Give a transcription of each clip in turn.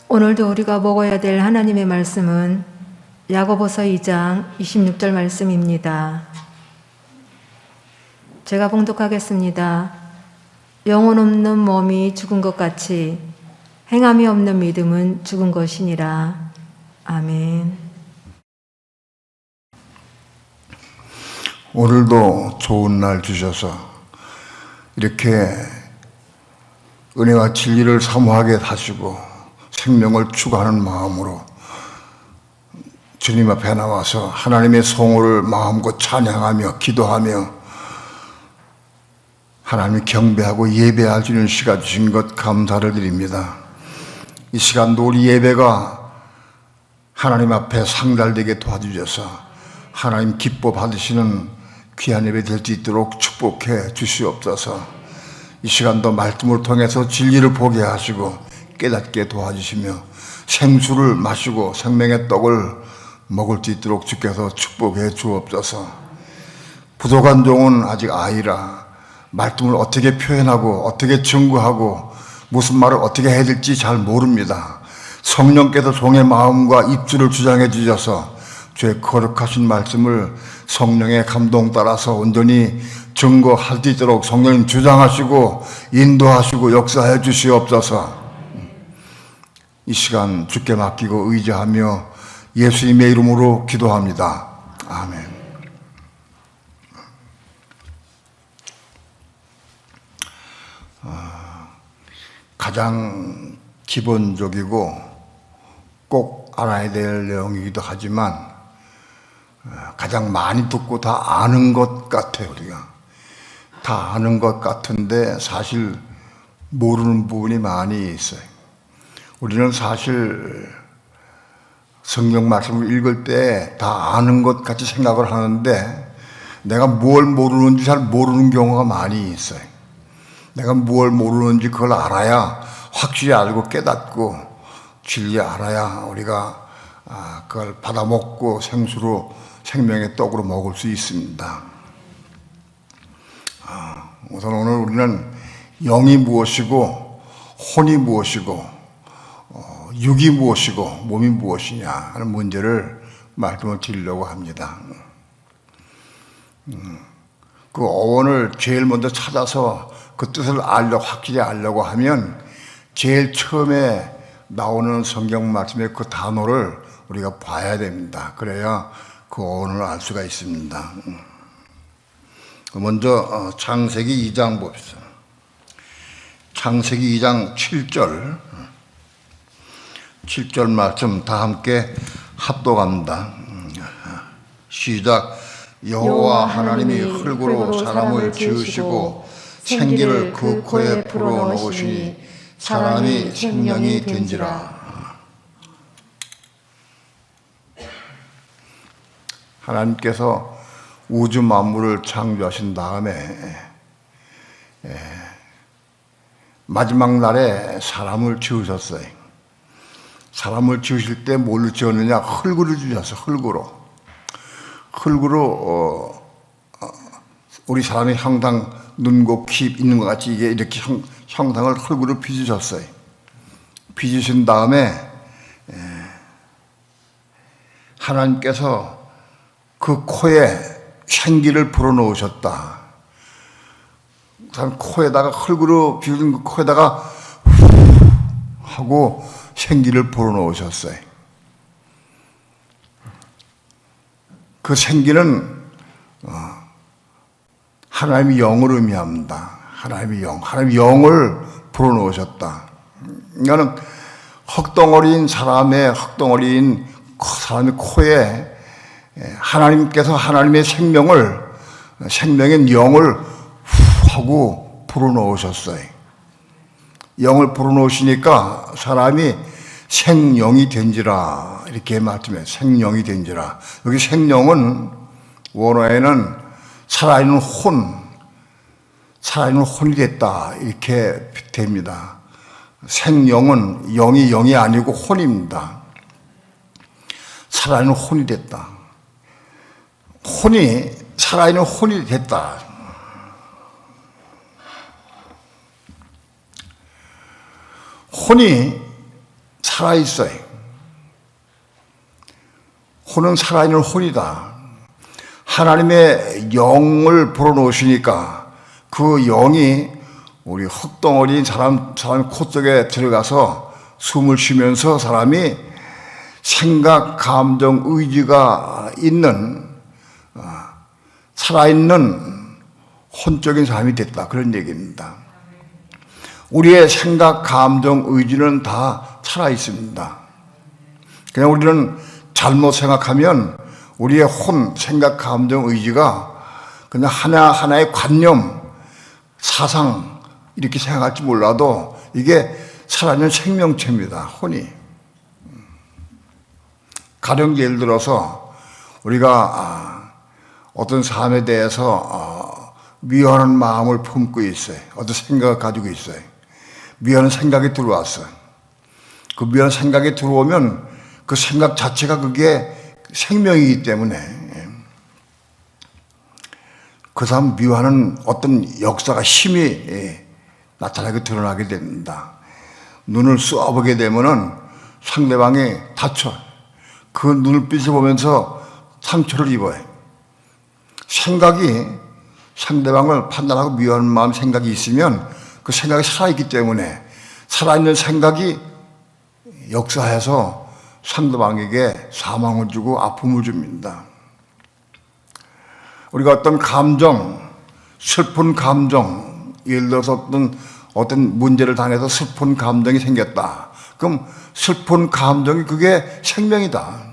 오늘도 우리가 먹어야 될 하나님의 말씀은 야고보서 2장 26절 말씀입니다. 제가 봉독하겠습니다. 영혼 없는 몸이 죽은 것 같이 행함이 없는 믿음은 죽은 것이니라. 아멘. 오늘도 좋은 날 주셔서 이렇게 은혜와 진리를 사모하게 하시고 생명을 추구하는 마음으로 주님 앞에 나와서 하나님의 성호를 마음껏 찬양하며 기도하며 하나님을 경배하고 예배할 수 있는 시간 주신 것 감사를 드립니다. 이 시간도 우리 예배가 하나님 앞에 상달되게 도와주셔서 하나님 기뻐 받으시는 귀한 예배 될 수 있도록 축복해 주시옵소서. 이 시간도 말씀을 통해서 진리를 보게 하시고 깨닫게 도와주시며 생수를 마시고 생명의 떡을 먹을 수 있도록 주께서 축복해 주옵소서. 부족한 종은 아직 아이라 말씀을 어떻게 표현하고 어떻게 증거하고 무슨 말을 어떻게 해야 될지 잘 모릅니다. 성령께서 종의 마음과 입술을 주장해 주셔서 주의 거룩하신 말씀을 성령의 감동 따라서 온전히 증거할 수 있도록 성령님 주장하시고 인도하시고 역사해 주시옵소서. 이 시간 주께 맡기고 의지하며 예수님의 이름으로 기도합니다. 아멘. 가장 기본적이고 꼭 알아야 될 내용이기도 하지만 가장 많이 듣고 다 아는 것 같아요. 우리가 다 아는 것 같은데 사실 모르는 부분이 많이 있어요. 우리는 사실 성경 말씀을 읽을 때 다 아는 것 같이 생각을 하는데 내가 뭘 모르는지 잘 모르는 경우가 많이 있어요. 내가 뭘 모르는지 그걸 알아야 확실히 알고 깨닫고 진리 알아야 우리가 그걸 받아먹고 생수로 생명의 떡으로 먹을 수 있습니다. 우선 오늘 우리는 영이 무엇이고 혼이 무엇이고 육이 무엇이고 몸이 무엇이냐 하는 문제를 말씀을 드리려고 합니다. 그 어원을 제일 먼저 찾아서 그 뜻을 확실히 알려고 하면 제일 처음에 나오는 성경 말씀의 그 단어를 우리가 봐야 됩니다. 그래야 그 어원을 알 수가 있습니다. 먼저 창세기 2장 봅시다. 창세기 2장 7절 말씀 다 함께 합독합니다. 시작. 여호와 하나님이 흙으로 사람을 지으시고 생기를 그 코에 불어넣으시니 사람이 생명이 된지라. 하나님께서 우주 만물을 창조하신 다음에 마지막 날에 사람을 지으셨어요. 사람을 지으실 때 뭘로 지었느냐? 흙으로 지으셨어요. 흙으로 우리 사람의 형상, 눈곱, 귀 있는 것 같이 이게 이렇게 형상을 흙으로 빚으셨어요. 빚으신 다음에 하나님께서 그 코에 생기를 불어넣으셨다. 코에다가 흙으로 빚은 그 코에다가 후 하고 생기를 불어넣으셨어요. 그 생기는 하나님의 영을 의미합니다. 하나님의 영을 불어넣으셨다. 그러니까 흙덩어리인 사람의 코에 하나님께서 하나님의 생명의 영을 후 하고 불어넣으셨어요. 영을 불어넣으시니까 사람이 생령이 된지라 이렇게 말씀해요. 생령이 된지라. 여기 생령은 원어에는 살아있는 혼이 됐다 이렇게 됩니다. 생령은 영이 아니고 혼입니다. 살아있는 혼이 됐다. 살아있는 혼이 됐다. 혼이 살아있어요. 혼은 살아있는 혼이다. 하나님의 영을 불어넣으시니까 그 영이 우리 흙덩어리인 사람 코 속에 들어가서 숨을 쉬면서 사람이 생각, 감정, 의지가 있는 살아있는 혼적인 사람이 됐다. 그런 얘기입니다. 우리의 생각, 감정, 의지는 다 살아있습니다. 그냥 우리는 잘못 생각하면 우리의 혼, 생각, 감정, 의지가 그냥 하나하나의 관념, 사상 이렇게 생각할지 몰라도 이게 살아있는 생명체입니다. 혼이. 가령 예를 들어서 우리가 어떤 삶에 대해서 미워하는 마음을 품고 있어요. 어떤 생각을 가지고 있어요. 미워하는 생각이 들어왔어요. 그 미워하는 생각이 들어오면 그 생각 자체가 그게 생명이기 때문에 그 사람 미워하는 어떤 역사가 힘이 나타나게 드러나게 됩니다. 눈을 쏘아보게 되면은 상대방이 다쳐. 그 눈빛을 보면서 상처를 입어요. 생각이 상대방을 판단하고 미워하는 마음 생각이 있으면 그 생각이 살아있기 때문에 살아있는 생각이 역사해서 상대방에게 사망을 주고 아픔을 줍니다. 우리가 어떤 감정, 슬픈 감정, 예를 들어서 어떤 문제를 당해서 슬픈 감정이 생겼다. 그럼 슬픈 감정이 그게 생명이다.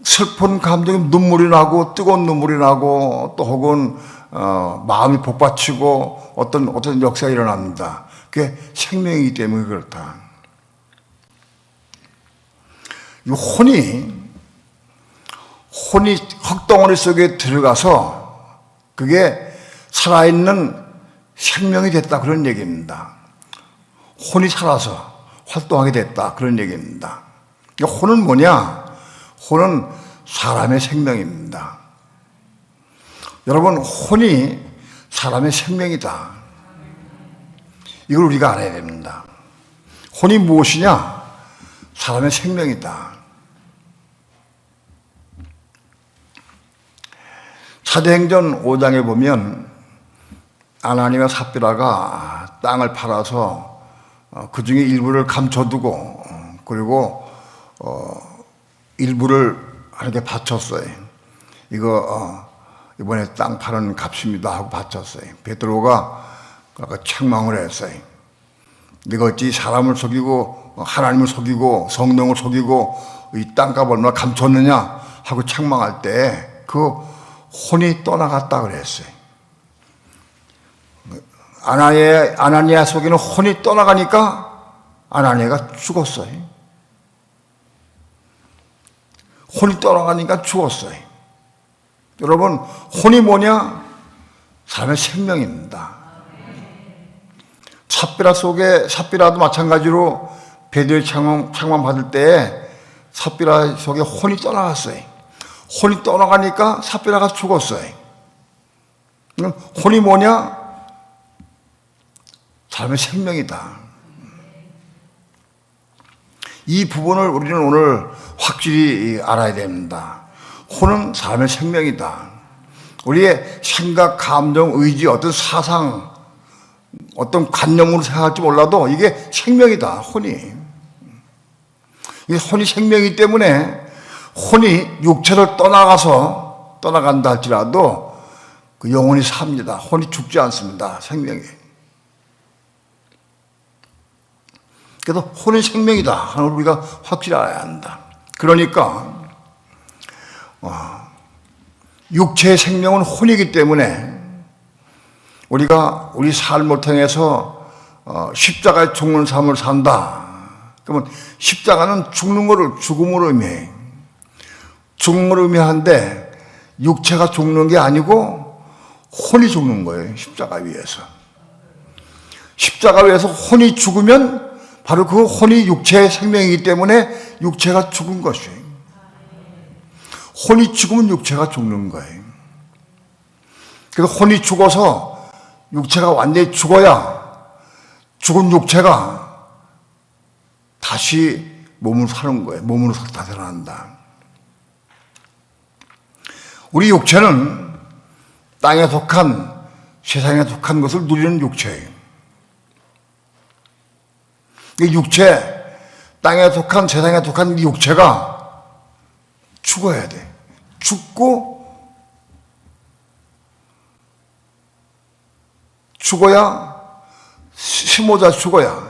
슬픈 감정이 눈물이 나고 뜨거운 눈물이 나고 또 혹은 마음이 복받치고 어떤 역사가 일어납니다. 그게 생명이기 때문에 그렇다. 이 혼이 흙덩어리 속에 들어가서 그게 살아있는 생명이 됐다 그런 얘기입니다. 혼이 살아서 활동하게 됐다 그런 얘기입니다. 혼은 뭐냐? 혼은 사람의 생명입니다. 여러분, 혼이 사람의 생명이다. 이걸 우리가 알아야 됩니다. 혼이 무엇이냐? 사람의 생명이다. 사도행전 5장에 보면 아나니와 삽비라가 땅을 팔아서 그 중에 일부를 감춰두고 그리고 일부를 하나님께 바쳤어요. 이거 이번에 땅 파는 값입니다 하고 바쳤어요. 베드로가 책망을 했어요. 네가 어찌 사람을 속이고 하나님을 속이고 성령을 속이고 이 땅값 얼마나 감췄느냐 하고 책망할 때 그 혼이 떠나갔다 그랬어요. 아나니아 속에는 혼이 떠나가니까 아나니아가 죽었어요. 혼이 떠나가니까 죽었어요. 여러분, 혼이 뭐냐? 사람의 생명입니다. 삽비라도 마찬가지로 베드로의 책망 받을 때 삽비라 속에 혼이 떠나갔어요. 혼이 떠나가니까 삽비라가 죽었어요. 혼이 뭐냐? 사람의 생명이다. 이 부분을 우리는 오늘 확실히 알아야 됩니다. 혼은 사람의 생명이다. 우리의 생각, 감정, 의지, 어떤 사상, 어떤 관념으로 생각할지 몰라도 이게 생명이다. 혼이. 이 혼이 생명이기 때문에 혼이 육체를 떠나간다 할지라도 그 영혼이 삽니다. 혼이 죽지 않습니다. 생명이. 그래서 혼은 생명이다 하는 걸 우리가 확실히 알아야 한다. 그러니까 육체의 생명은 혼이기 때문에 우리가 우리 삶을 통해서 십자가에 죽는 삶을 산다. 그러면 십자가는 죽음을 의미해. 죽음을 의미하는데 육체가 죽는 게 아니고 혼이 죽는 거예요. 십자가 위에서. 십자가 위에서 혼이 죽으면 바로 그 혼이 육체의 생명이기 때문에 육체가 죽은 것이에요. 혼이 죽으면 육체가 죽는 거예요. 그래서 혼이 죽어서 육체가 완전히 죽어야 죽은 육체가 다시 몸으로 사는 거예요. 몸으로 다 살아난다. 우리 육체는 땅에 속한, 세상에 속한 것을 누리는 육체예요. 이 육체, 땅에 속한, 세상에 속한 이 육체가 죽어야 돼. 죽어야, 심어자 죽어야.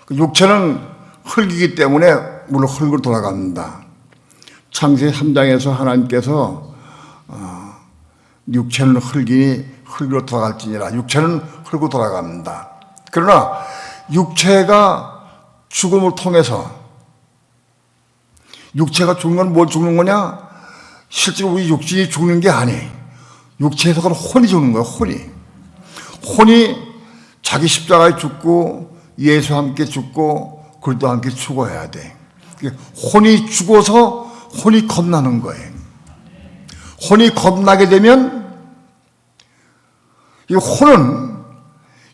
육체는 흙이기 때문에 물론 흙으로 돌아갑니다. 창세기 3장에서 하나님께서 육체는 흙이니 흙으로 돌아갈지니라. 육체는 흙으로 돌아갑니다. 그러나 육체가 죽음을 통해서, 육체가 죽는 건 뭘 죽는 거냐? 실제로 우리 육신이 죽는 게 아니에요. 육체에서 그런 혼이 죽는 거예요. 혼이 자기 십자가에 죽고 예수와 함께 죽고 그리스도와 함께 죽어야 돼. 혼이 죽어서 혼이 겁나는 거예요. 혼이 겁나게 되면, 이 혼은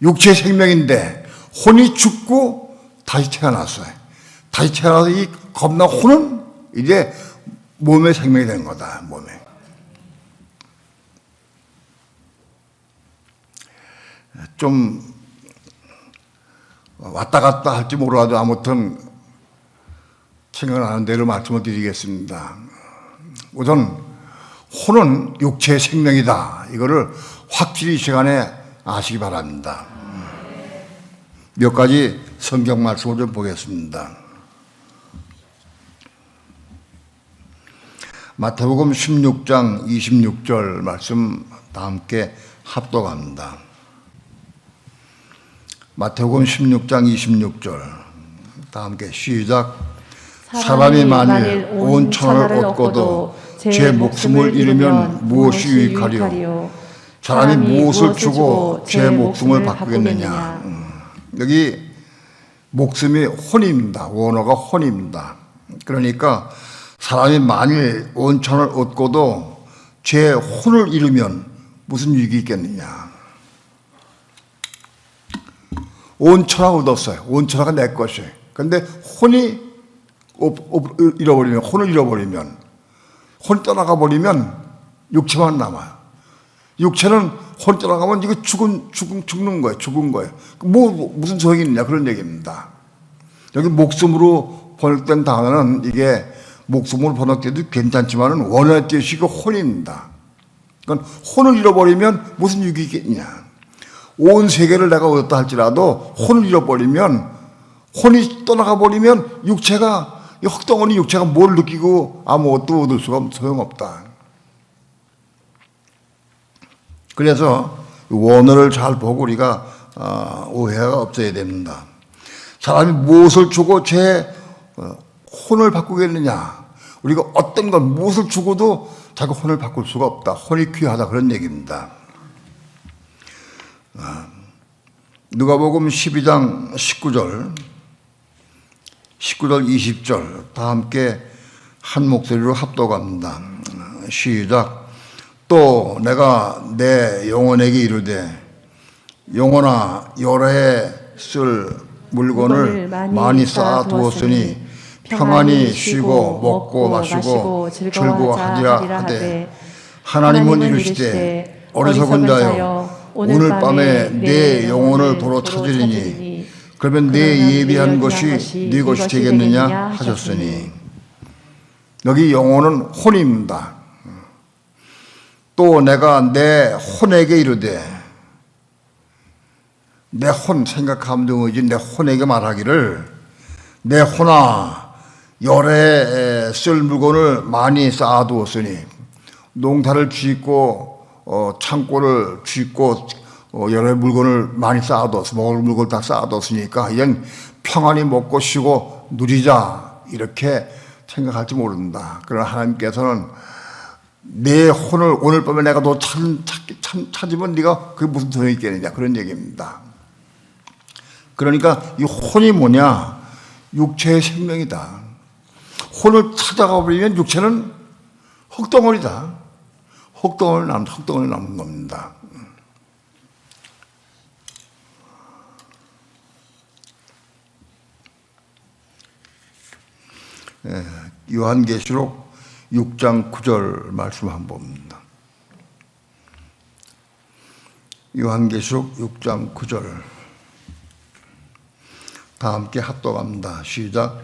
육체의 생명인데 혼이 죽고 다시 태어났어요. 다시 태어나서 이 겁난 혼은 이제 몸의 생명이 되는 거다. 몸에. 좀 왔다 갔다 할지 몰라도 아무튼 생각나는 대로 말씀을 드리겠습니다. 우선 혼은 육체의 생명이다. 이거를 확실히 이 시간에 아시기 바랍니다. 몇 가지 성경 말씀을 좀 보겠습니다. 마태복음 16장 26절 말씀 다 함께 합독합니다. 마태복음 16장 26절 다 함께 시작. 사람이 만일 온 천하를 얻고도 제 목숨을 잃으면 무엇이 유익하리요? 사람이 무엇을 주고 제 목숨을 바꾸겠느냐? 여기 목숨이 혼입니다. 원어가 혼입니다. 그러니까 사람이 만일 온 천을 얻고도 제 혼을 잃으면 무슨 유익이 있겠느냐? 온 천하 얻었어요. 온 천하가 내 것이에요. 그런데 혼이 잃어버리면, 혼을 잃어버리면, 혼이 떠나가 버리면 육체만 남아요. 육체는 혼이 떠나가면 이거 죽는 거예요. 죽은 거예요. 무슨 소용이 있냐 그런 얘기입니다. 여기 목숨으로 번역된 단어는 이게 목숨으로 번역돼도 괜찮지만 원어의 뜻이 그 혼입니다. 그러니까 혼을 잃어버리면 무슨 유익이 있겠냐. 온 세계를 내가 얻었다 할지라도 혼을 잃어버리면, 혼이 떠나가 버리면 육체가, 이 흙덩어리 육체가 뭘 느끼고 아무것도 얻을 수가 소용없다. 그래서 원어를 잘 보고 우리가 오해가 없어야 됩니다. 사람이 무엇을 주고 제 혼을 바꾸겠느냐? 우리가 어떤 걸 무엇을 주고도 자기 혼을 바꿀 수가 없다. 혼이 귀하다 그런 얘기입니다. 누가복음 12장 19절 20절 다 함께 한 목소리로 합독합니다. 시작. 또 내가 내 영혼에게 이르되 영혼아 여러 해 쓸 물건을 많이 쌓아두었으니 평안히 쉬고 먹고 마시고 즐거워하리라 하되 하나님은 이르시되 어리석은 자여 오늘 밤에 내 영혼을 도로 찾으리니 그러면 내 예비한 것이 네 것이 되겠느냐 하셨으니, 여기 영혼은 혼입니다. 또 내가 내 혼에게 이르되, 내 혼 생각하면 되지 내 혼에게 말하기를 내 혼아 여러 해 쓸 물건을 많이 쌓아두었으니, 농사를 짓고 창고를 짓고 여러 물건을 많이 쌓아뒀어. 먹을 물건을 다 쌓아뒀으니까 이젠 평안히 먹고 쉬고 누리자 이렇게 생각할지 모른다. 그러나 하나님께서는 내 혼을 오늘 밤에 내가 너 찾으면 네가 그게 무슨 소용이 있겠느냐 그런 얘기입니다. 그러니까 이 혼이 뭐냐? 육체의 생명이다. 혼을 찾아가 버리면 육체는 흙덩어리다. 흙덩어리 남는 겁니다. 요한계시록 6장 9절 말씀 한번 봅니다. 요한계시록 6장 9절. 다 함께 합독합니다. 시작.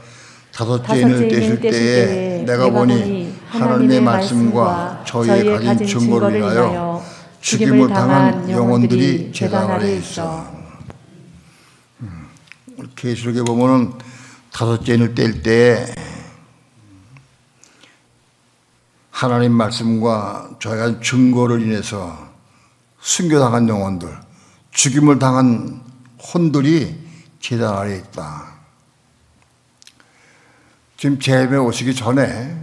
다섯째 인을 떼실 때에 내가 보니 하나님의 말씀과 저희의 가진 증거를 인하여 죽임을 당한 영혼들이 제단 아래에 있어. 계시록에 보면은 다섯째 인을 뗄 때에 하나님 말씀과 저희가 가진 증거를 인해서 순교당한 영혼들, 죽임을 당한 혼들이 제단 아래에 있다. 지금 재림에 오시기 전에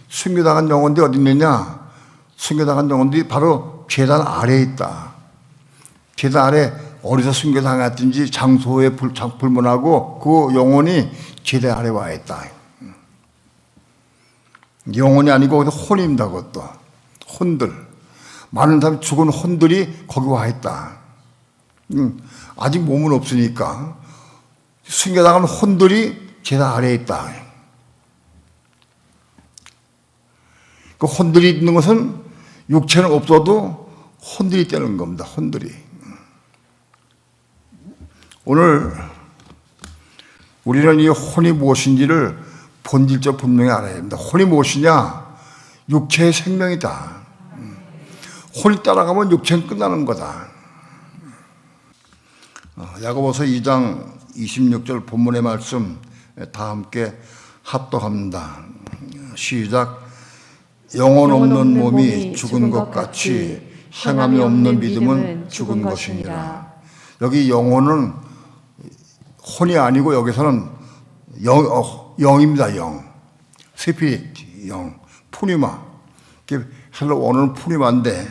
순교당한 영혼들이 어디 있느냐? 순교당한 영혼들이 바로 제단 아래에 있다. 제단 아래 어디서 순교당했든지 장소에 불문하고 그 영혼이 제단 아래에 와 있다. 영혼이 아니고 혼입니다. 그것도 혼들, 많은 사람이 죽은 혼들이 거기 와 있다. 아직 몸은 없으니까 순교당한 혼들이 제단 아래에 있다. 그 혼들이 있는 것은 육체는 없어도 혼들이 있다는 겁니다. 혼들이. 오늘 우리는 이 혼이 무엇인지를 본질적 분명히 알아야 됩니다. 혼이 무엇이냐? 육체의 생명이다. 혼이 따라가면 육체는 끝나는 거다. 야고보서 2장 26절 본문의 말씀 다 함께 합독합니다. 시작. 영혼 없는 몸이 죽은 것 같이 행함이 없는 믿음은 죽은 것이니라. 여기 영혼은 혼이 아니고 여기서는 영입니다. 영. 스피릿, 영. 푸니마. 헬로 원어는 푸니마인데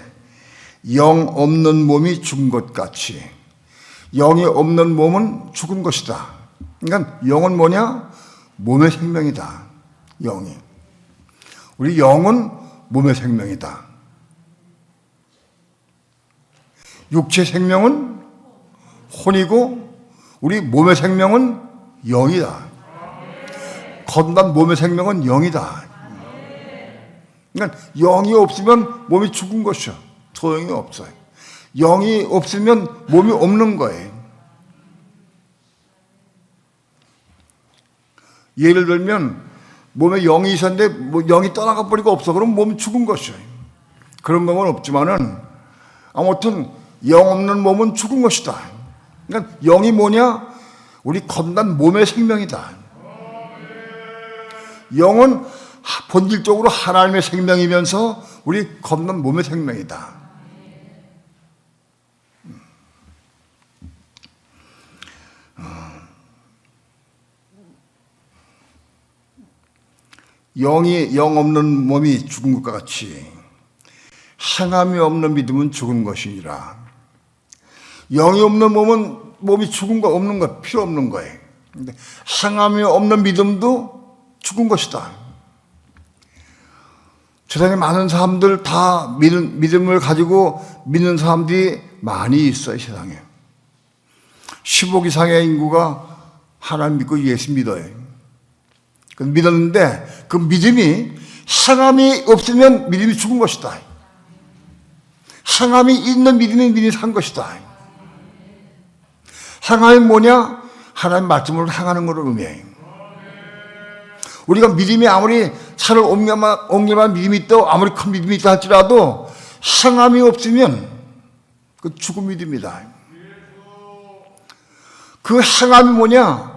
영 없는 몸이 죽은 것 같이 영이 없는 몸은 죽은 것이다. 그러니까 영은 뭐냐? 몸의 생명이다. 영이. 우리 영은 몸의 생명이다. 육체 생명은 혼이고 우리 몸의 생명은 영이다. 건단 몸의 생명은 영이다. 그러니까 영이 없으면 몸이 죽은 것이요. 소용이 없어요. 영이 없으면 몸이 없는 거예요. 예를 들면 몸에 영이 있었는데 영이 떠나가 버리고 없어. 그럼 몸이 죽은 것이에요. 그런 몸은 없지만은 아무튼 영 없는 몸은 죽은 것이다. 그러니까 영이 뭐냐? 우리 건단 몸의 생명이다. 영은 본질적으로 하나님의 생명이면서 우리 건단 몸의 생명이다. 영 없는 몸이 죽은 것과 같이 행함이 없는 믿음은 죽은 것이니라. 영이 없는 몸이 죽은 거 없는 거 필요 없는 거예요. 근데 행함이 없는 믿음도 죽은 것이다. 세상에 많은 사람들 다 믿음을 가지고 믿는 사람들이 많이 있어요. 세상에 10억 이상의 인구가 하나님 믿고 예수 믿어요. 믿었는데 그 믿음이 행함이 없으면 믿음이 죽은 것이다. 행함이 있는 믿음이 산 것이다. 행함이 뭐냐? 하나님 말씀을 행하는 것을 의미해요. 우리가 믿음이 아무리 산을 옮겨만 믿음이 있다, 아무리 큰 믿음이 있다 할지라도 행함이 없으면 그 죽은 믿음이다. 그 행함이 뭐냐?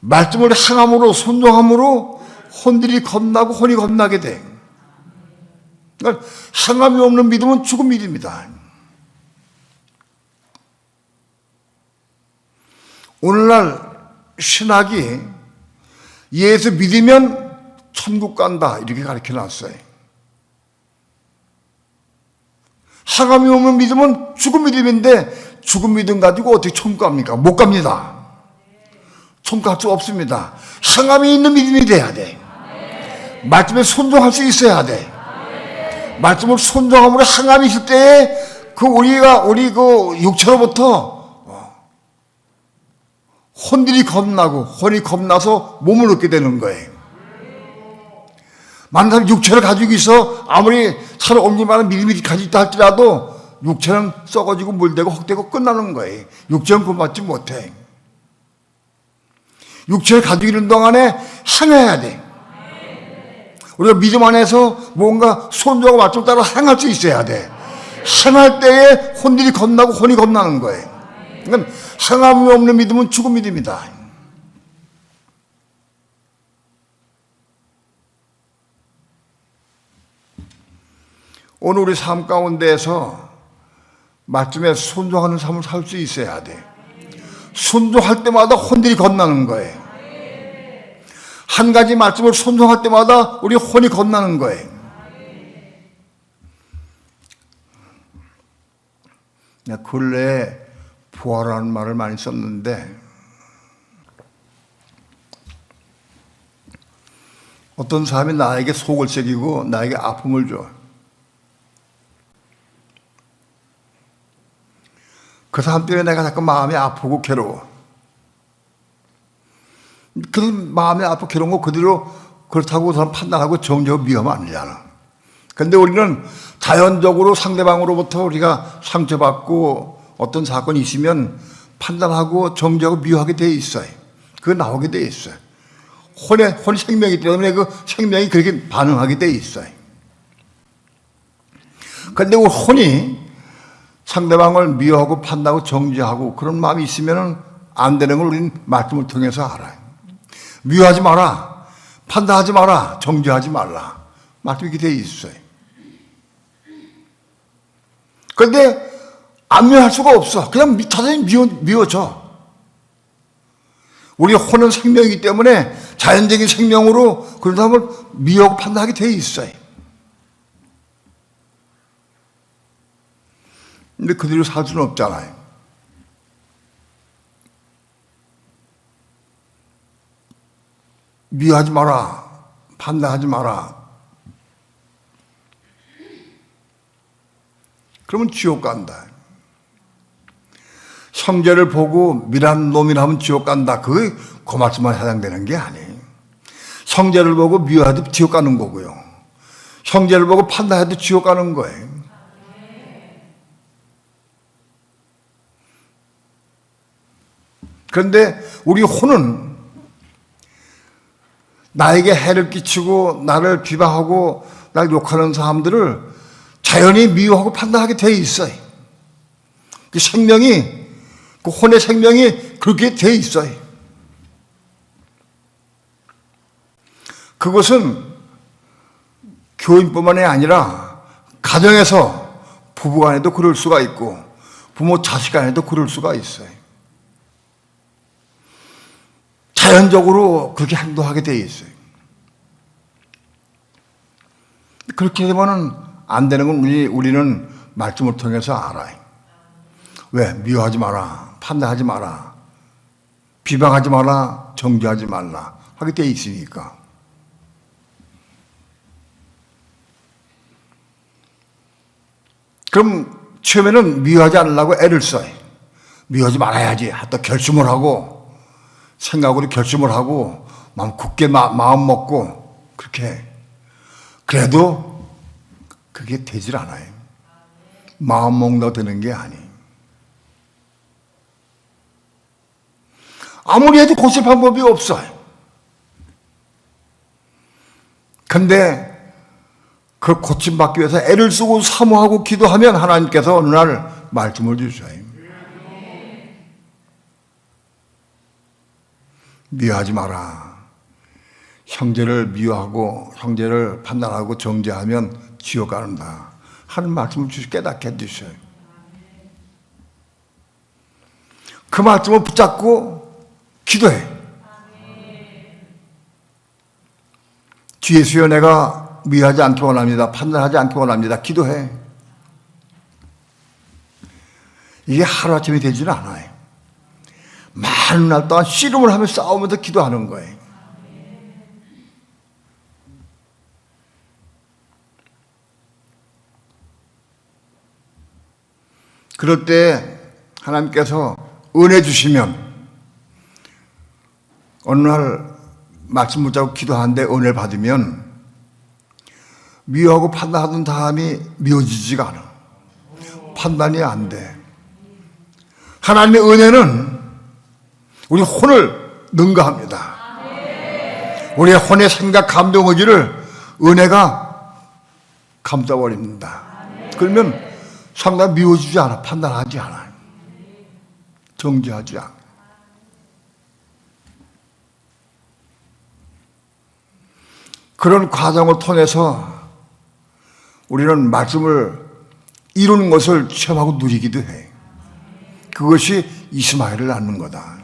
말씀을 행함으로 순종함으로 혼들이 겁나고 혼이 겁나게 돼. 그러니까 행함이 없는 믿음은 죽은 믿음이다. 오늘날 신학이 예수 믿으면 천국 간다 이렇게 가르쳐 놨어요. 행함이 없는 믿음은 죽은 믿음인데 죽은 믿음 가지고 어떻게 천국 갑니까? 못 갑니다. 천국 갈 수 없습니다. 행함이 있는 믿음이 돼야 돼. 말씀에 순종할 수 있어야 돼. 말씀을 순종함으로 행함이 있을 때에 우리 그 육체로부터 혼들이 겁나고 혼이 겁나서 몸을 얻게 되는 거예요. 많은 사람이 육체를 가지고 있어 아무리 차를 옮기만한 믿음이 가지고 있다 할지라도 육체는 썩어지고 물되고 헛되고 끝나는 거예요. 육체는 구원받지 못해. 육체를 가지고 있는 동안에 행해야 돼. 우리가 믿음 안에서 뭔가 손주하고 맞춤 따라 행할 수 있어야 돼. 행할 때에 혼들이 겁나고 혼이 겁나는 거예요. 그러니까 행함이 없는 믿음은 죽은 믿음이다. 오늘 우리 삶 가운데에서 말씀에 순종하는 삶을 살 수 있어야 돼. 순종할 때마다 혼들이 겁나는 거예요. 한 가지 말씀을 순종할 때마다 우리 혼이 겁나는 거예요. 내가 근래에 부활하는 말을 많이 썼는데 어떤 사람이 나에게 속을 새기고 나에게 아픔을 줘. 그 사람 때문에 내가 자꾸 마음이 아프고 괴로워. 그 마음이 아프고 괴로운 거 그대로 그렇다고 그 사람 판단하고 정죄하고 미워하면 안 되잖아. 그런데 우리는 자연적으로 상대방으로부터 우리가 상처받고 어떤 사건이 있으면 판단하고 정죄하고 미워하게 돼 있어요. 그거 나오게 돼 있어요. 혼이 생명이기 때문에 그 생명이 그렇게 반응하게 돼 있어요. 그런데 그 혼이 상대방을 미워하고 판단하고 정죄하고 그런 마음이 있으면 안 되는 걸 우리는 말씀을 통해서 알아요. 미워하지 마라, 판단하지 마라, 정죄하지 말라. 말씀이 이렇게 돼 있어요. 그런데 안 미워할 수가 없어. 그냥 자연히 미워져. 우리 혼은 생명이기 때문에 자연적인 생명으로 그런 사람을 미워하고 판단하게 돼 있어요. 근데 그대로 살 수는 없잖아요. 미워하지 마라, 판단하지 마라. 그러면 지옥 간다. 형제를 보고 미란 놈이라면 지옥 간다. 그게 그 말씀만 해당되는 게 아니에요. 형제를 보고 미워해도 지옥 가는 거고요. 형제를 보고 판단해도 지옥 가는 거예요. 그런데 우리 혼은 나에게 해를 끼치고 나를 비방하고 나를 욕하는 사람들을 자연히 미워하고 판단하게 돼 있어요. 그 생명이, 그 혼의 생명이 그렇게 돼 있어요. 그것은 교인뿐만이 아니라 가정에서 부부 간에도 그럴 수가 있고 부모 자식 간에도 그럴 수가 있어요. 자연적으로 그렇게 행동하게 돼 있어요. 그렇게 되면은 안 되는 건 우리는 말씀을 통해서 알아요. 왜? 미워하지 마라, 판단하지 마라, 비방하지 마라, 정죄하지 말라 하게 돼 있으니까. 그럼 처음에는 미워하지 않으려고 애를 써요. 미워하지 말아야지. 또 결심을 하고 생각으로 결심을 하고 마음 굳게 마음 먹고 그렇게 해. 그래도 그게 되질 않아요. 마음 먹는다고 되는 게 아니에요. 아무리 해도 고칠 방법이 없어요. 근데 그걸 고침받기 위해서 애를 쓰고 사모하고 기도하면 하나님께서 어느 날 말씀을 주셔요. 미워하지 마라. 형제를 미워하고 형제를 판단하고 정죄하면 지옥 가는다 하는 말씀을 깨닫게 해주셔요. 그 말씀을 붙잡고 기도해. 주 예수여, 내가 미워하지 않기 원합니다. 판단하지 않기 원합니다. 기도해. 이게 하루아침에 되지는 않아요. 많은 날 동안 씨름을 하며 싸우면서 기도하는 거예요. 그럴 때 하나님께서 은혜 주시면 어느 날 말씀 붙잡고 기도하는데 은혜를 받으면 미워하고 판단하던 사람이 미워지지가 않아. 판단이 안 돼. 하나님의 은혜는 우리 혼을 능가합니다. 우리의 혼의 생각, 감정, 의지를 은혜가 감싸버립니다. 그러면 상당히 미워지지 않아. 판단하지 않아. 정죄하지 않아. 그런 과정을 통해서 우리는 말씀을 이루는 것을 체험하고 누리기도 해. 그것이 이스마엘을 낳는 거다.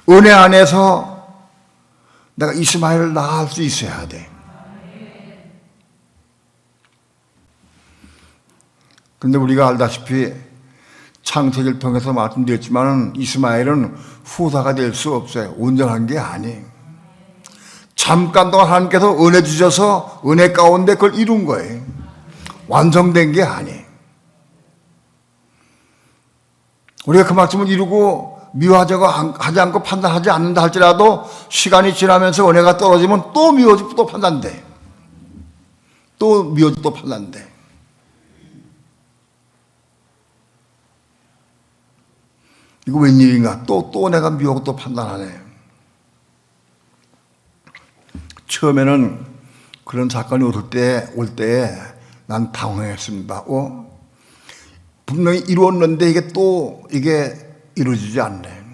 은혜 안에서 내가 이스마엘을 낳을 수 있어야 돼. 그런데 우리가 알다시피 창세기를 통해서 말씀드렸지만 이스마엘은 후사가 될 수 없어요. 온전한 게 아니에요. 잠깐 동안 하나님께서 은혜 주셔서 은혜 가운데 그걸 이룬 거예요. 완성된 게 아니에요. 우리가 그 말씀을 이루고 미워하지 않고 판단하지 않는다 할지라도 시간이 지나면서 은혜가 떨어지면 또 미워지고 또 판단돼. 또 미워지고 또 판단돼. 이거 웬일인가? 또 내가 미워하고 또 판단하네. 처음에는 그런 사건이 올 때에 난 당황했습니다. 분명히 이루었는데 이게 이루어지지 않네.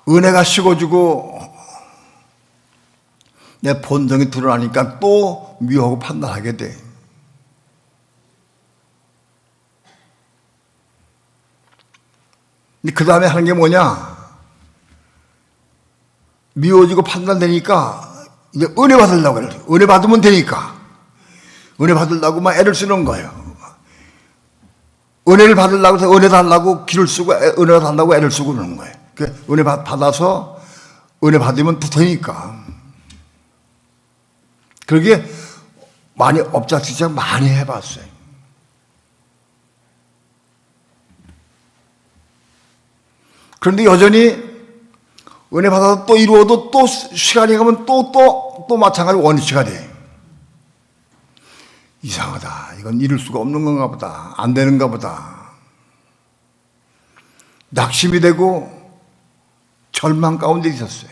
은혜가 식어지고 내 본성이 드러나니까 또 미워하고 판단하게 돼. 그 다음에 하는 게 뭐냐? 미워지고 판단되니까 이제 은혜 받으려고 그래. 은혜 받으면 되니까. 은혜 받으려고 막 애를 쓰는 거예요. 은혜를 받으려고 해서 은혜 달라고 길을 쓰고 은혜 달라고 애를 쓰고 그러는 거예요. 은혜 받아서 은혜 받으면 되니까. 그러게 많이 엎작지작 많이 해봤어요. 그런데 여전히 은혜 받아서 또 이루어도 또 시간이 가면 또 마찬가지로 원위치가 돼. 이상하다. 이건 이룰 수가 없는 건가 보다. 안 되는가 보다. 낙심이 되고 절망 가운데 있었어요.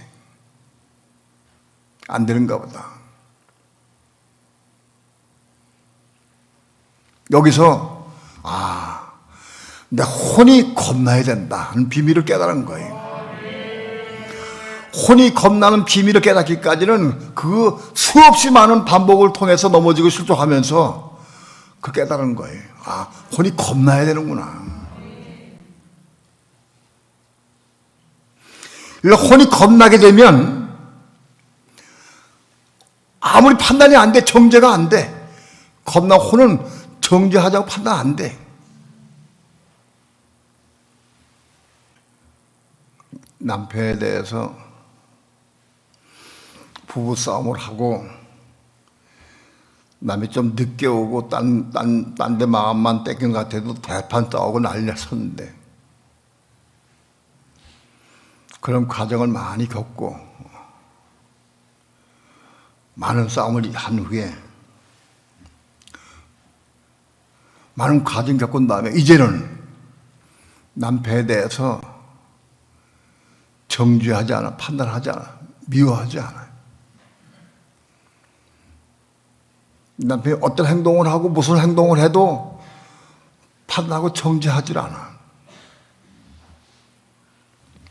안 되는가 보다. 여기서 내 혼이 겁나야 된다 하는 비밀을 깨달은 거예요. 혼이 겁나는 비밀을 깨닫기까지는 그 수없이 많은 반복을 통해서 넘어지고 실족하면서 그 깨달은 거예요. 혼이 겁나야 되는구나. 혼이 겁나게 되면 아무리 판단이 안 돼, 정죄가 안 돼. 겁나 혼은 정죄하자고 판단 안 돼. 남편에 대해서 부부싸움을 하고 남이 좀 늦게 오고 딴 데 마음만 뺏긴 것 같아도 대판 싸우고 난리 났었는데 그런 과정을 많이 겪고 많은 싸움을 한 후에 많은 과정 겪은 다음에 이제는 남편에 대해서 정죄하지 않아, 판단하지 않아, 미워하지 않아요. 남편이 어떤 행동을 하고 무슨 행동을 해도 판단하고 정죄하지 않아.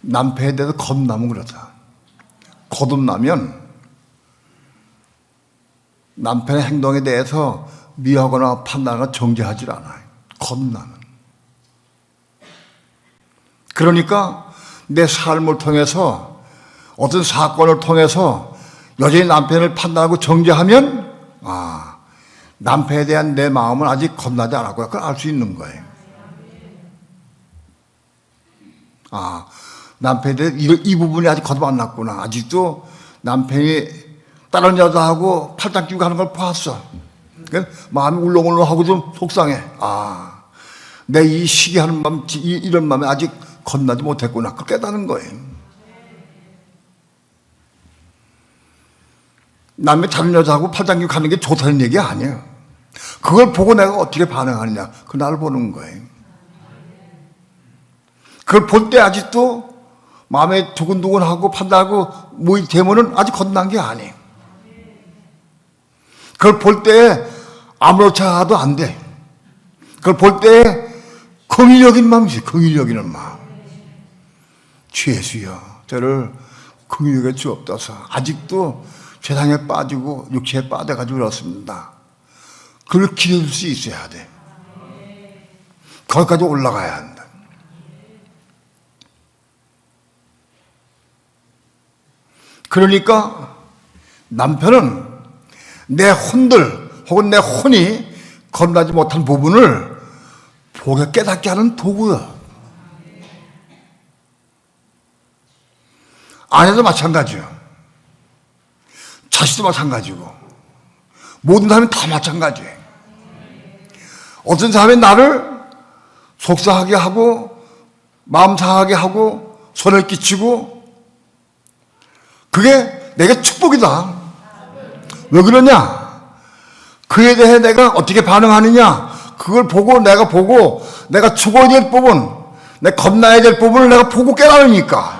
남편에 대해서 겁나면 그렇다. 거듭나면 남편의 행동에 대해서 미워하거나 판단하거나 정죄하지 않아요. 겁나면. 그러니까 내 삶을 통해서 어떤 사건을 통해서 여전히 남편을 판단하고 정죄하면 남편에 대한 내 마음은 아직 겁나지 않았구나. 그걸 알 수 있는 거예요. 남편에 대해 이 부분이 아직 거듭 안 났구나. 아직도 남편이 다른 여자하고 팔짱 끼고 가는 걸 봤어. 그러니까 마음이 울렁울렁하고 좀 속상해. 내 이 시기하는 마음, 이런 마음에 아직 겁나지 못했구나. 그걸 깨닫는 거예요. 남의 다른 여자하고 팔 당기고 가는 게 좋다는 얘기 아니에요. 그걸 보고 내가 어떻게 반응하느냐, 그 나를 보는 거예요. 그걸 볼 때 아직도 마음에 두근두근하고 판단하고 뭐 되면은 아직 건난 게 아니에요. 그걸 볼 때 아무렇지 않아도 안 돼. 그걸 볼 때 긍휼적인 마음이지, 긍휼적인 마음. 주 예수여, 저를 긍휼하게 주옵소서. 아직도 세상에 빠지고 육체에 빠져가지고 그렇습니다. 그걸 기대줄 수 있어야 돼. 거기까지 올라가야 한다. 그러니까 남편은 내 혼들 혹은 내 혼이 건너지 못한 부분을 보게 깨닫게 하는 도구야. 아내도 마찬가지요. 자식도 마찬가지고 모든 사람이 다 마찬가지예요. 어떤 사람이 나를 속상하게 하고 마음 상하게 하고 손을 끼치고 그게 내게 축복이다. 왜 그러냐? 그에 대해 내가 어떻게 반응하느냐? 그걸 보고 내가 죽어야 될 부분, 내가 겁나야 될 부분을 내가 보고 깨달으니까.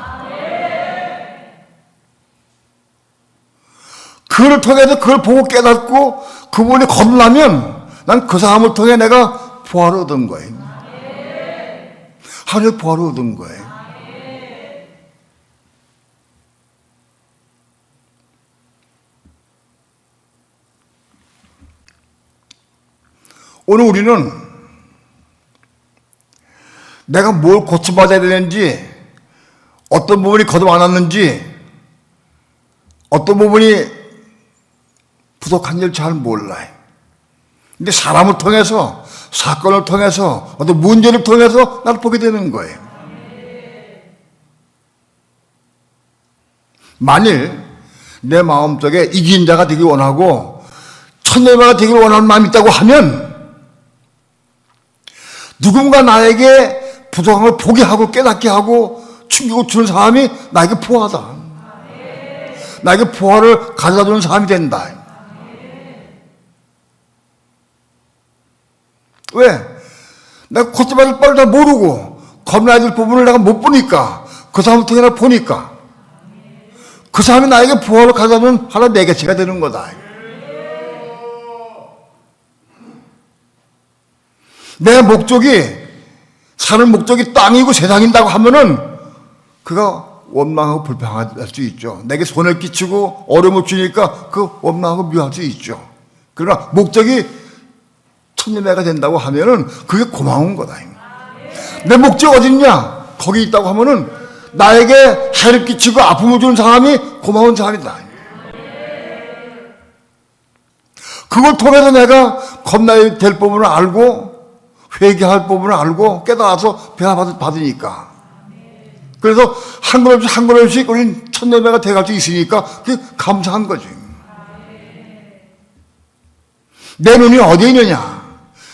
그걸 통해서 그걸 보고 깨닫고 그분이 겁나면 난 그 사람을 통해 내가 부활을 얻은 거예요. 하루에 부활을 얻은 거예요. 오늘 우리는 내가 뭘 고쳐받아야 되는지, 어떤 부분이 거듭 안 왔는지, 어떤 부분이 부족한지를 잘 몰라요. 근데 사람을 통해서, 사건을 통해서, 어떤 문제를 통해서 나를 보게 되는 거예요. 만일 내 마음속에 이긴 자가 되기 원하고 천년마가 되기를 원하는 마음이 있다고 하면 누군가 나에게 부족한 걸 보게 하고 깨닫게 하고 충격을 주는 사람이 나에게 부하다. 나에게 부하를 가져다 주는 사람이 된다. 왜? 내가 고쳐받을 바를 다 모르고 겁나야 될 부분을 내가 못 보니까 그 사람을 통해 내가 보니까 그 사람이 나에게 부하를 가져다 주는 하나 내 개체가 되는 거다. 내 목적이 사는 목적이 땅이고 세상인다고 하면은 그가 원망하고 불평할 수 있죠. 내게 손을 끼치고 어려움을 주니까 그 원망하고 미워할 수 있죠. 그러나 목적이 천년매가 된다고 하면은 그게 고마운 거다. 내 목적 어딨냐? 거기 있다고 하면은 나에게 해를 끼치고 아픔을 주는 사람이 고마운 사람이다. 그걸 통해서 내가 겁나야 될 부분을 알고 회개할 부분을 알고 깨달아서 배화 받으니까. 그래서 한 걸음씩 한 걸음씩 우리는 천년매가 돼갈 수 있으니까 그게 감사한 거지. 내 눈이 어디에 있느냐?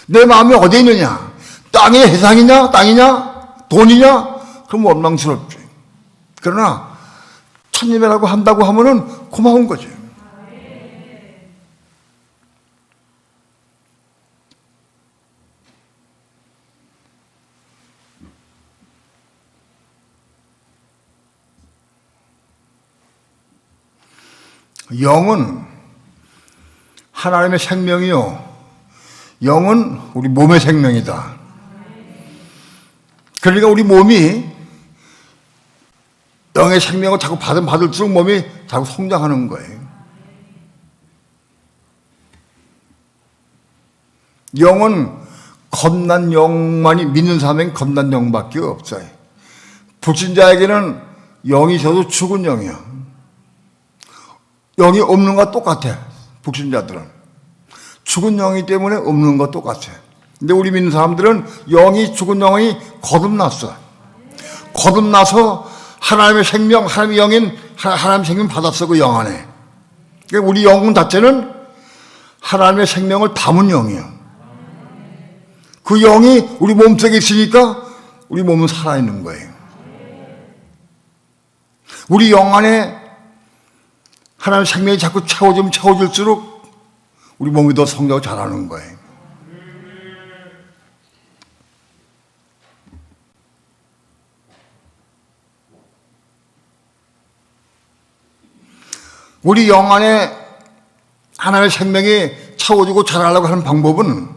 내 마음이 어디에 있느냐? 땅의 해상이냐? 땅이냐? 돈이냐? 그럼 원망스럽지. 그러나 천년매라고 한다고 하면은 고마운 거지. 영은 하나님의 생명이요. 영은 우리 몸의 생명이다. 그러니까 우리 몸이 영의 생명을 자꾸 받을수록 몸이 자꾸 성장하는 거예요. 영은 겁난 영만이 믿는 사람은 겁난 영밖에 없어요. 불신자에게는 영이 있어도 죽은 영이야. 영이 없는 것과 똑같아. 불신자들은 죽은 영이기 때문에 없는 것 똑같아. 근데 우리 믿는 사람들은 영이 죽은 영이 거듭났어. 거듭나서 하나님의 생명, 하나님의 영인 하나님의 생명 받았어. 그 영 안에. 그러니까 우리 영혼 자체는 하나님의 생명을 담은 영이야. 그 영이 우리 몸속에 있으니까 우리 몸은 살아있는 거예요. 우리 영 안에 하나님의 생명이 자꾸 채워지면 채워질수록 우리 몸이 더 성장을 잘하는 거예요. 우리 영 안에 하나님의 생명이 채워지고 자라려고 하는 방법은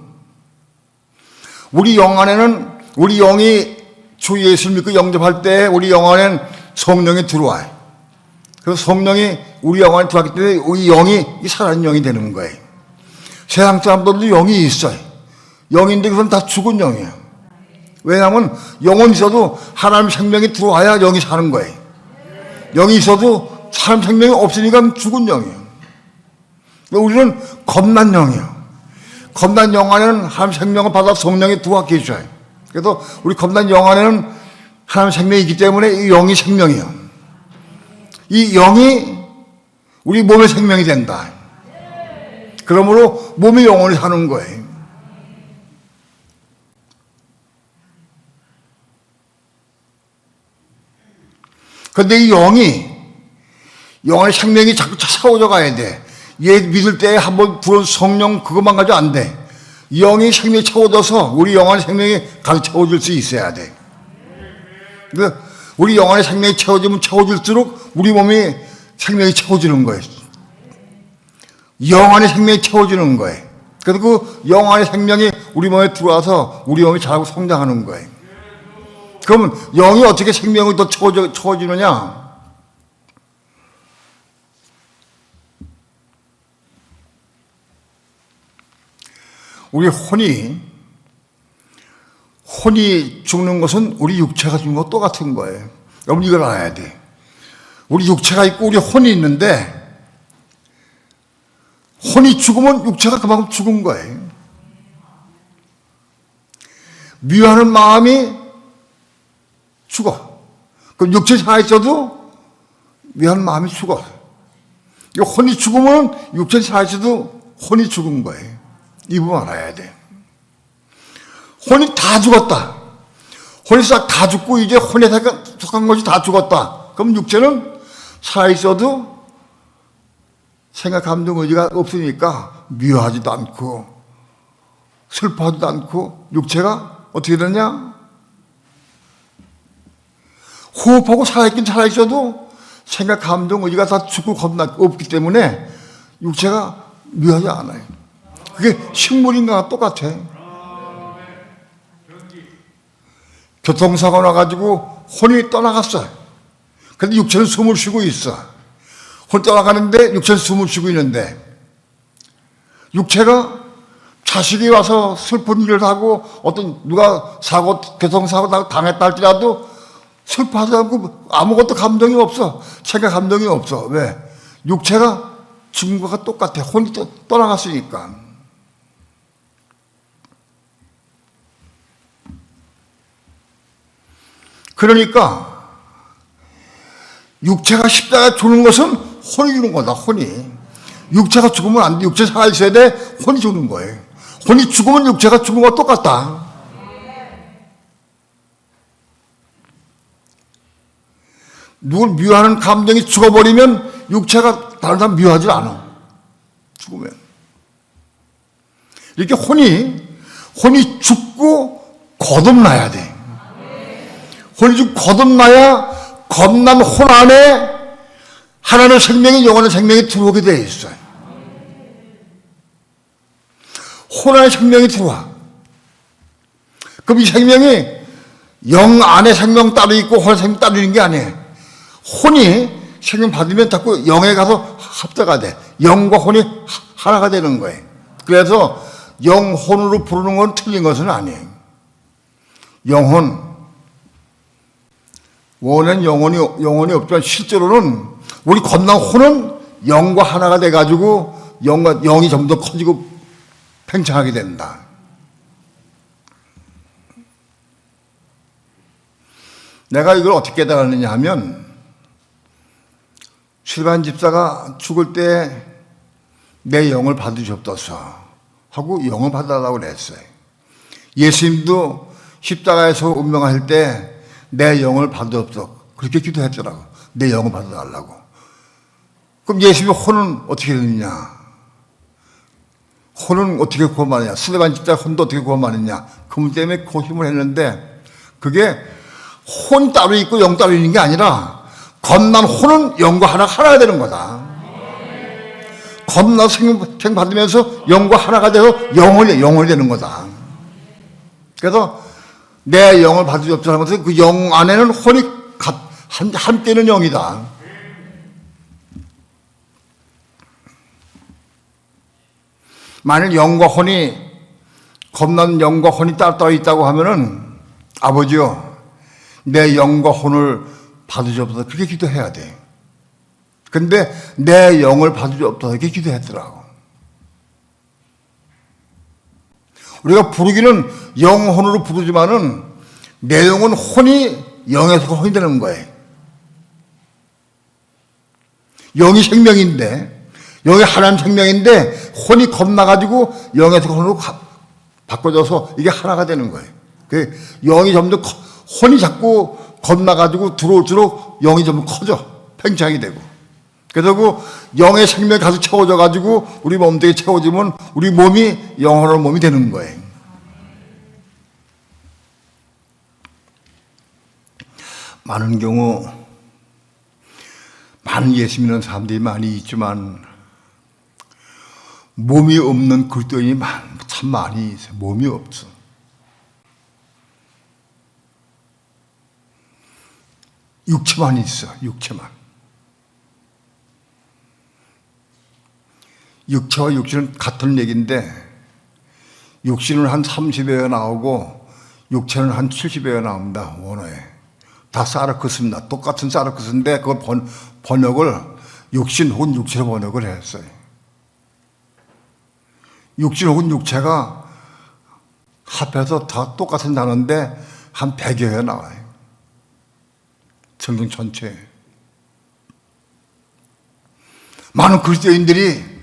우리 영 안에는 우리 영이 주 예수를 믿고 영접할 때 우리 영 안에는 성령이 들어와요. 그래서 성령이 우리 영 안에 들어왔기 때문에 우리 영이 살아있는 영이 되는 거예요. 세상 사람들도 영이 있어요. 영인데 그건 다 죽은 영이에요. 왜냐하면 영은 있어도 하나님 생명이 들어와야 영이 사는 거예요. 영이 있어도 사람 생명이 없으니까 죽은 영이에요. 우리는 겁난 영이에요. 겁난 영 안에는 하나님 생명을 받아 성령이 들어와 계셔요. 그래서 우리 겁난 영 안에는 하나님 생명이 있기 때문에 이 영이 생명이에요. 이 영이 우리 몸의 생명이 된다. 그러므로 몸이 영원히 사는 거예요. 그런데 이 영이 영원의 생명이 자꾸 차오져 가야 돼. 얘 믿을 때 한번 부른 성령 그것만 가지고 안 돼. 영이 생명이 채워져서 우리 영혼의 생명이 가득 채워질 수 있어야 돼. 그러니까 우리 영혼의 생명이 채워지면 채워질수록 우리 몸이 생명이 채워지는 거예요. 영혼의 생명이 채워지는 거예요. 그래서 그 영혼의 생명이 우리 몸에 들어와서 우리 몸이 자라고 성장하는 거예요. 그러면 영이 어떻게 생명이 더 채워지느냐? 우리 혼이 죽는 것은 우리 육체가 죽는 것과 똑같은 거예요. 여러분 이걸 알아야 돼. 우리 육체가 있고 우리 혼이 있는데 혼이 죽으면 육체가 그만큼 죽은 거예요. 미워하는 마음이 죽어. 그럼 육체 살아있어도 미워하는 마음이 죽어. 혼이 죽으면 육체 살아있어도 혼이 죽은 거예요. 이 부분 알아야 돼. 혼이 다 죽었다. 혼이 싹 다 죽고 이제 혼에 속한 것이 다 죽었다. 그럼 육체는 살아있어도 생각, 감정, 의지가 없으니까 미워하지도 않고 슬퍼하지도 않고 육체가 어떻게 되냐? 호흡하고 살아있긴 살아있어도 생각, 감정, 의지가 다 죽고 없기 때문에 육체가 미워하지 않아요. 그게 식물인가 똑같아. 교통사고 나가지고 혼이 떠나갔어. 근데 육체는 숨을 쉬고 있어. 혼 떠나가는데 육체는 숨을 쉬고 있는데 육체가 자식이 와서 슬픈 일을 하고 어떤 누가 교통사고 당했다 할지라도 슬퍼하지 않고 아무것도 감정이 없어. 생각 감정이 없어. 왜? 육체가 죽은 것과 똑같아. 혼이 떠나갔으니까. 그러니까 육체가 십자가에 죽는 것은 혼이 죽는 거다. 혼이. 육체가 죽으면 안 돼. 육체 살아있어야 돼. 혼이 죽는 거예요. 혼이 죽으면 육체가 죽은 것과 똑같다. 누굴 미워하는 감정이 죽어버리면 육체가 다른 사람 미워하지 않아. 죽으면. 이렇게 혼이 죽고 거듭나야 돼. 혼이 죽고 거듭나야 겁난 혼 안에 하나님의 생명이 영원한 생명이 들어오게 되어 있어요. 혼 안에 생명이 들어와. 그럼 이 생명이 영 안에 생명 따로 있고 혼 생명 따로 있는 게 아니에요. 혼이 생명 받으면 자꾸 영에 가서 합자가 돼. 영과 혼이 하나가 되는 거예요. 그래서 영혼으로 부르는 건 틀린 것은 아니에요. 영혼. 원래는 영혼이 없지만 실제로는 우리 겁난 혼은 영과 하나가 돼가지고 영이 좀 더 커지고 팽창하게 된다. 내가 이걸 어떻게 깨달았느냐 하면 실반 집사가 죽을 때 내 영을 받으셨어서 하고 영을 받아달라고 그랬어요. 예수님도 십자가에서 운명할 때 내 영을 받으옵소서 그렇게 기도했더라고. 내 영을 받아달라고. 그럼 예수님의 혼은 어떻게 되느냐? 혼은 어떻게 구원받느냐? 스데반 집사 혼도 어떻게 구원받느냐? 그 문제 때문에 고심을 했는데 그게 혼 따로 있고 영 따로 있는 게 아니라 겁난 혼은 영과 하나가 되는 거다. 겁나 생 받으면서 영과 하나가 돼서 영혼이 되는 거다. 그래서 내 영을 받으시옵소서 하면서 그 영 안에는 혼이 함께는 영이다. 만일 영과 혼이 겁난 영과 혼이 따로 있다고 하면은 아버지요 내 영과 혼을 받으시옵소서 그렇게 기도해야 돼. 근데 내 영을 받으시옵소서 이렇게 기도했더라고. 우리가 부르기는 영혼으로 부르지만은 내 영은 혼이 영에서 혼이 되는 거예요. 영이 생명인데 영이 하나님 생명인데 혼이 겁나가지고 영에서 혼으로 바꿔져서 이게 하나가 되는 거예요. 영이 점점 혼이 자꾸 겁나가지고 들어올수록 영이 점점 커져 팽창이 되고 그래서 그 영의 생명이 가서 채워져가지고 우리 몸뚱이 채워지면 우리 몸이 영혼의 몸이 되는 거예요. 많은 경우 많은 예수 믿는 사람들이 많이 있지만 몸이 없는 그리스도인이 참 많이 있어요. 몸이 없어. 육체만 있어. 육체만. 육체와 육신은 같은 얘기인데 육신은 한 30여여 나오고 육체는 한 70여여 나옵니다. 원어에. 다 사르크스입니다. 똑같은 사르크스인데 그걸 번역을 육신 혹은 육체로 번역을 했어요. 육신 혹은 육체가 합해서 다 똑같은 단어인데 한 100여여 나와요. 성경 전체에. 많은 그리스도인들이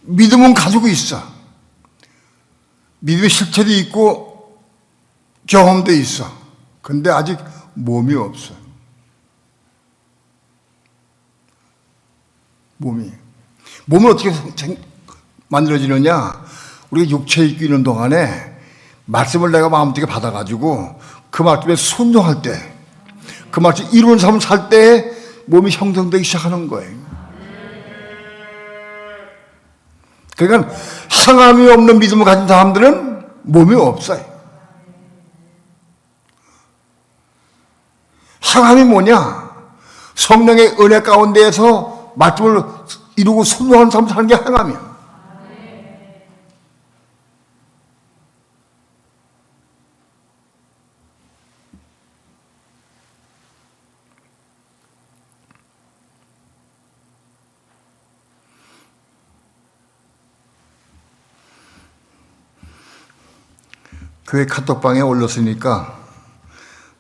믿음은 가지고 있어. 믿음의 실체도 있고 경험도 있어. 근데 아직 몸이 없어. 몸은 어떻게 만들어지느냐? 우리가 육체에 있고 있는 동안에 말씀을 내가 마음속에 받아가지고 그 말씀에 순종할 때, 그 말씀 이루는 삶을 살 때 몸이 형성되기 시작하는 거예요. 그러니까 상함이 없는 믿음을 가진 사람들은 몸이 없어요. 상함이 뭐냐? 성령의 은혜 가운데에서 말씀을 이루고 순종하는 삶을 사는 게 상함이야. 교회 카톡방에 올렸으니까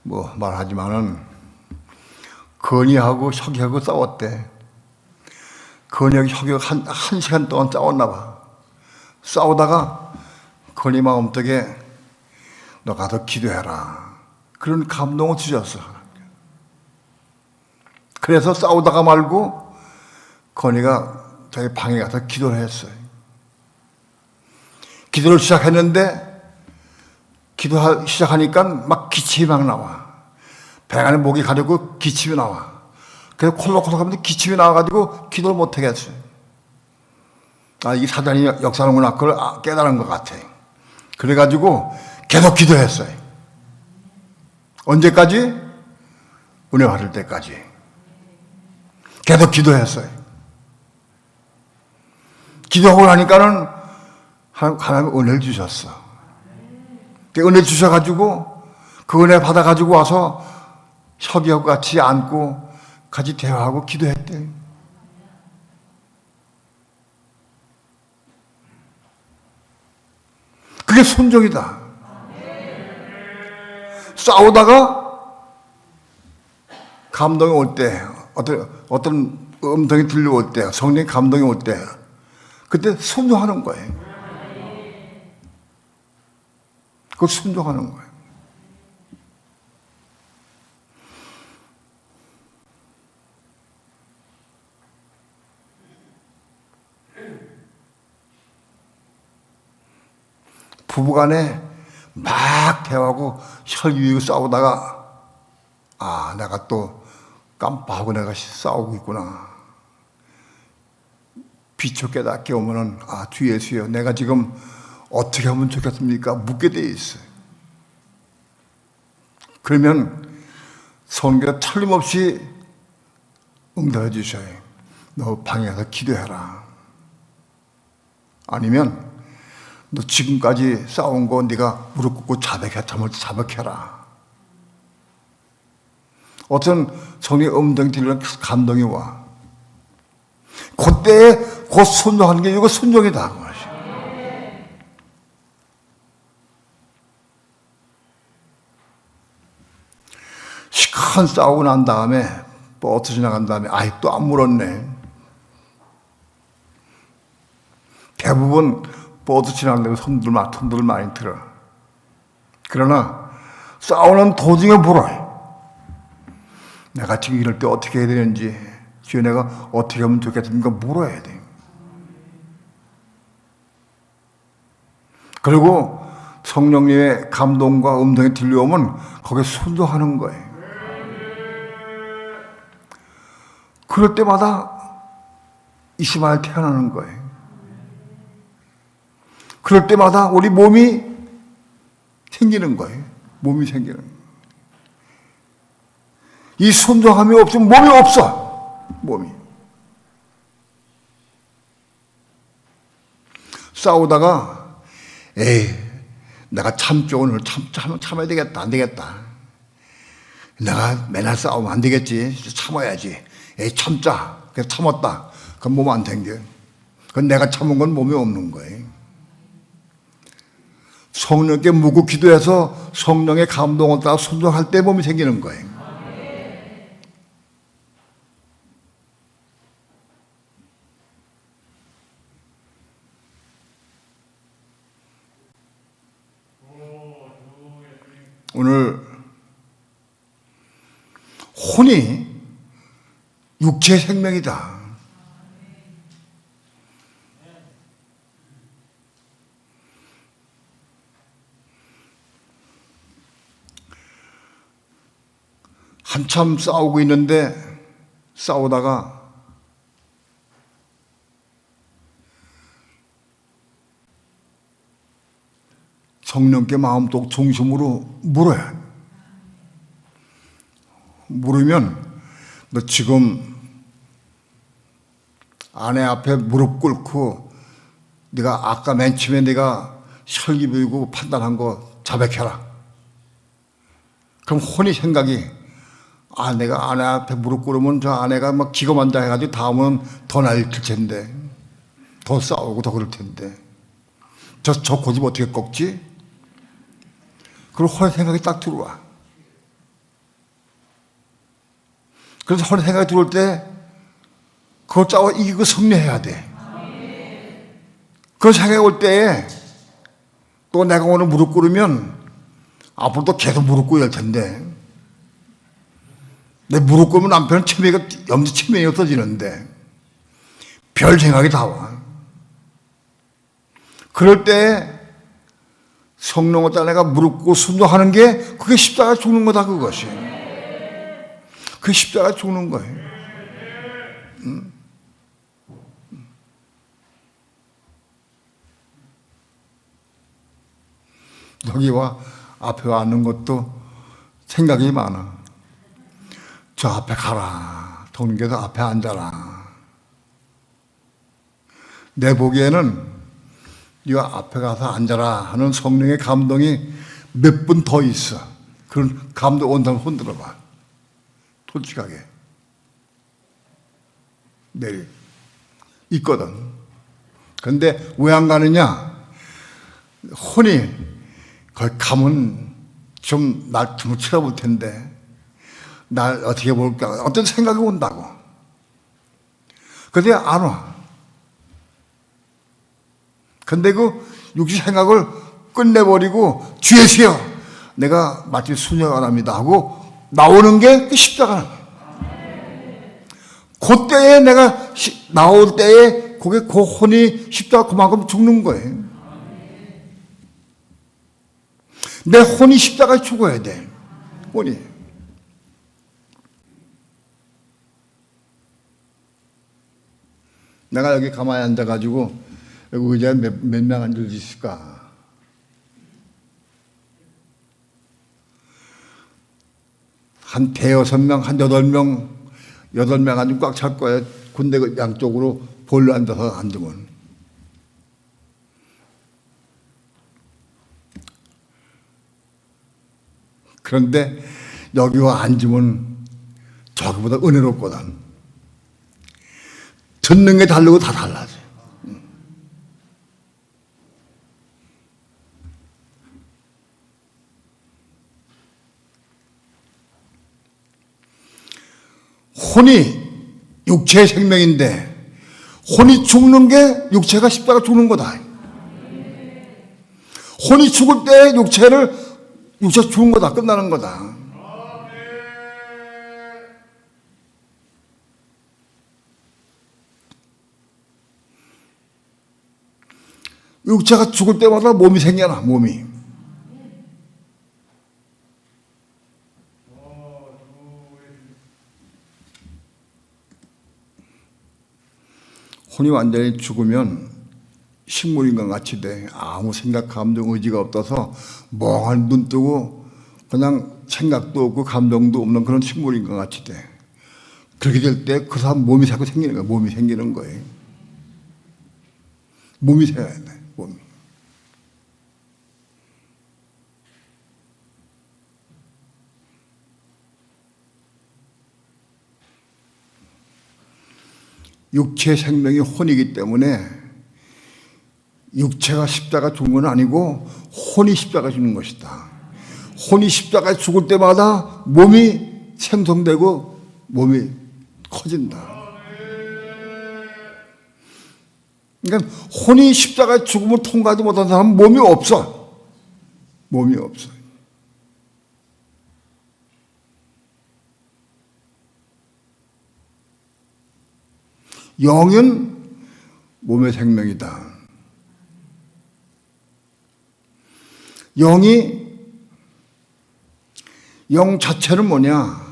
뭐 말하지만은 건이하고 혁이하고 싸웠대. 건이하고 혁이하고 한 시간 동안 싸웠나 봐. 싸우다가 건이 마음속에 너 가서 기도해라. 그런 감동을 주셨어. 그래서 싸우다가 말고 건이가 자기 방에 가서 기도를 했어요. 기도를 시작했는데 시작하니까 막 기침이 막 나와. 배 안에 목이 가려고 기침이 나와. 그래서 콜록콜록 하면서 기침이 나와가지고 기도를 못 하겠어요. 아, 이게 사단이 역사하는구나. 그걸 깨달은 것 같아. 그래가지고 계속 기도했어요. 언제까지? 은혜 받을 때까지. 계속 기도했어요. 기도하고 나니까는 하나님 은혜를 주셨어. 은혜 주셔가지고 그 은혜 받아가지고 와서 혁이하고 같이 앉고 같이 대화하고 기도했대. 그게 순종이다. 싸우다가 감동이 올 때, 어떤 음성이 들려올 때, 성령의 감동이 올 때, 그때 순종하는 거예요. 그걸 순종하는 거예요. 부부간에 막 대화하고 혈기고 싸우다가 내가 또 깜빡하고 내가 싸우고 있구나. 비춰 깨닫게 오면은 주 예수여, 내가 지금 어떻게 하면 좋겠습니까? 묻게 돼 있어요. 그러면 성경에 틀림없이 응답해 주셔요. 너 방에 가서 기도해라. 아니면 너 지금까지 싸운 거 네가 무릎 꿇고 자백해라. 어떤 성령의 음성이 들리는 감동이 와. 그때에 곧 순종하는 게 이거 순종이다. 시큰 싸우고 난 다음에 버스 지나간 다음에 또 안 물었네. 대부분 버스 지나가려고 손들 많이 들어. 그러나 싸우는 도중에 물어요. 내가 지금 이럴 때 어떻게 해야 되는지, 주여 내가 어떻게 하면 좋겠습니까? 물어야 돼. 그리고 성령님의 감동과 음성이 들려오면 거기에 순종하는 거예요. 그럴 때마다 이스마엘 태어나는 거예요. 그럴 때마다 우리 몸이 생기는 거예요. 몸이 생기는 거예요. 이 순종함이 없으면 몸이 없어. 몸이. 싸우다가 내가 참죠. 오늘 참아야 되겠다. 안 되겠다. 내가 맨날 싸우면 안 되겠지. 참아야지. 참자. 그래서 참았다. 그럼 몸 안 생겨. 그건 내가 참은 건 몸에 없는 거예요. 성령께 묻고 기도해서 성령의 감동을 따라 순종할 때 몸이 생기는 거예요. 오늘 혼이 육체 생명이다. 한참 싸우고 있는데 싸우다가 성령께 마음속 중심으로 물어야 해. 물으면 너 지금 아내 앞에 무릎 꿇고 네가 아까 맨 처음에 네가 혈기 보이고 판단한 거 자백해라. 그럼 혼이 생각이 내가 아내 앞에 무릎 꿇으면 저 아내가 막 기거만다 해가지고 다음은 더 난리칠 텐데, 더 싸우고 더 그럴 텐데, 저 고집 어떻게 꺾지? 그리고 혼의 생각이 딱 들어와. 그래서 혼의 생각이 들어올 때 그걸 싸워 이기고 승리해야 돼. 그 생각이 올 때에 또 내가 오늘 무릎 꿇으면 앞으로 또 계속 무릎 꿇어야 할 텐데, 내 무릎 꿇으면 남편은 염두 치명이 없어지는데 별 생각이 다 와. 그럴 때 성령을 따라 내가 무릎 꿇고 순종하는 게 그게 십자가 죽는 거다. 그것이 그 십자가 죽는 거예요. 여기와 앞에 앉는 것도 생각이 많아. 저 앞에 가라. 동교도 앞에 앉아라. 내 보기에는 네가 앞에 가서 앉아라 하는 성령의 감동이 몇 분 더 있어. 그런 감동 온다면 흔들어봐. 솔직하게. 내리. 있거든. 근데 왜 안 가느냐? 혼이 거기 가면 좀 날 좀 쳐다볼 텐데, 날 어떻게 볼까? 어떤 생각이 온다고. 근데 안 와. 근데 그 육신 생각을 끝내버리고 주 예수여, 내가 마치 순종합니다 하고 나오는 게 그 십자가. 그때에 내가 나올 때에 그게 그 혼이 십자가 그만큼 죽는 거예요. 내 혼이 십자가에 죽어야 돼. 혼이. 내가 여기 가만히 앉아가지고 여기 의자에 몇 명 앉을 수 있을까? 한 대여섯 명, 한 여덟 명 앉으면 꽉 찰 거야. 군대 양쪽으로 볼로 앉아서 앉으면. 그런데 여기 와 앉으면 저기보다 은혜롭거든. 듣는 게 다르고 다 달라져. 혼이 육체의 생명인데 혼이 죽는 게 육체가 십자가 죽는 거다. 혼이 죽을 때 육체가 죽은 거다. 끝나는 거다. 육체가 죽을 때마다 몸이 생겨나. 몸이. 혼이 완전히 죽으면 식물인간 같이 돼. 아무 생각, 감정, 의지가 없어서 멍한 눈 뜨고 그냥 생각도 없고 감정도 없는 그런 식물인간 같이 돼. 그렇게 될 때 그 사람 몸이 자꾸 생기는 거야. 몸이 생기는 거예요. 몸이 생겨야 돼. 몸이. 육체 생명이 혼이기 때문에 육체가 십자가 죽은 건 아니고 혼이 십자가 죽는 것이다. 혼이 십자가에 죽을 때마다 몸이 생성되고 몸이 커진다. 그러니까 혼이 십자가에 죽음을 통과하지 못한 사람은 몸이 없어. 몸이 없어. 영은 몸의 생명이다. 영 자체는 뭐냐?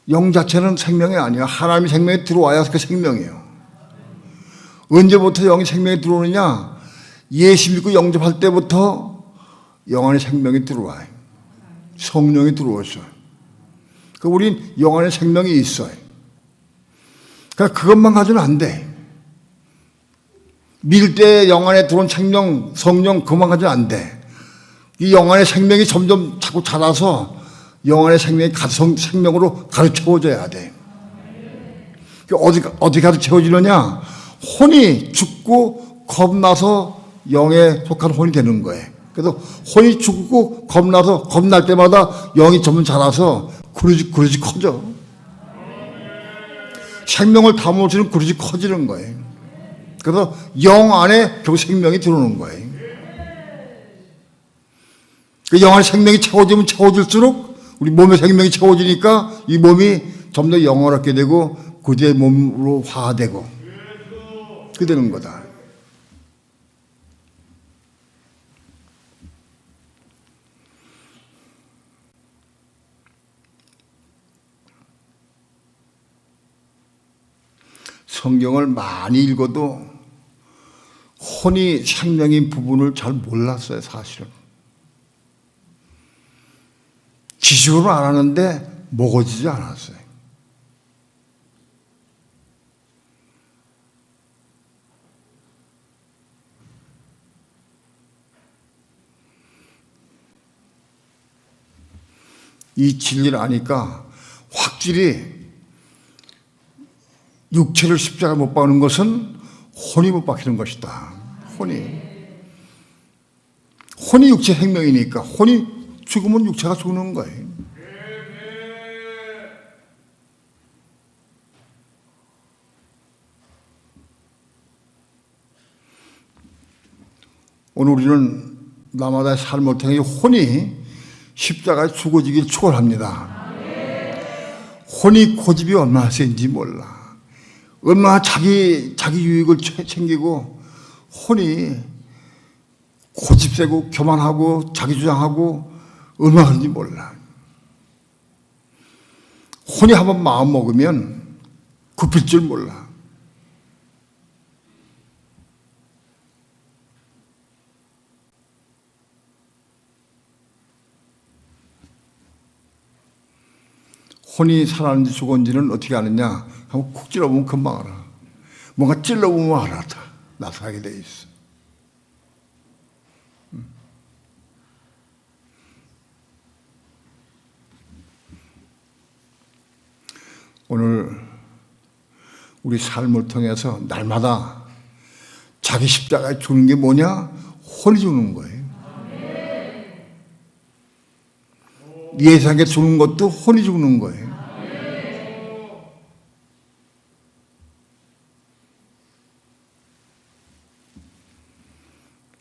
영 자체는 생명이 아니야. 하나님이 생명에 들어와야 그 생명이에요. 언제부터 영이 생명에 들어오느냐? 예수 믿고 영접할 때부터 영 안에 생명이 들어와요. 성령이 들어오셔요. 우린 영 안에 생명이 있어요. 그러니까 그것만 가지고는 안 돼. 믿을 때 영 안에 들어온 생명, 성령 그것만 가지고는 안 돼. 이 영 안에 생명이 점점 자꾸 자라서 영 안에 생명이 생명으로 가득 채워져야 돼. 어디 가득 채워지느냐? 혼이 죽고 겁나서 영에 속한 혼이 되는 거예요. 그래서 혼이 죽고 겁날 때마다 영이 점점 자라서 그릇이 커져. 생명을 담아주는 그릇이 커지는 거예요. 그래서 영 안에 결국 생명이 들어오는 거예요. 그 영 안에 생명이 채워지면 채워질수록 우리 몸의 생명이 채워지니까 이 몸이 점점 영원하게 되고 그대의 몸으로 화되고 그렇게 되는 거다. 성경을 많이 읽어도 혼이 생명인 부분을 잘 몰랐어요, 사실은. 지식으로 알았는데 먹어지지 않았어요. 이 진리를 아니까 확실히 육체를 십자가에 못 박는 것은 혼이 못 박히는 것이다. 혼이 육체 생명이니까 혼이 죽으면 육체가 죽는 거예요. 오늘 우리는 나마다의 삶을 통해 혼이 십자가에 죽어지길 축원합니다. 혼이 고집이 얼마나 센지 몰라. 얼마나 자기 유익을 챙기고 혼이 고집세고 교만하고 자기 주장하고 얼마나 하는지 몰라. 혼이 한번 마음 먹으면 굽힐 줄 몰라. 혼이 살았는지 죽었는지는 어떻게 아느냐? 한번 콕 찔러보면 금방 알아. 뭔가 찔러보면 알아. 다 나타나게 돼 있어. 오늘 우리 삶을 통해서 날마다 자기 십자가에 죽는 게 뭐냐? 혼이 죽는 거예요. 예상에 죽는 것도 혼이 죽는 거예요.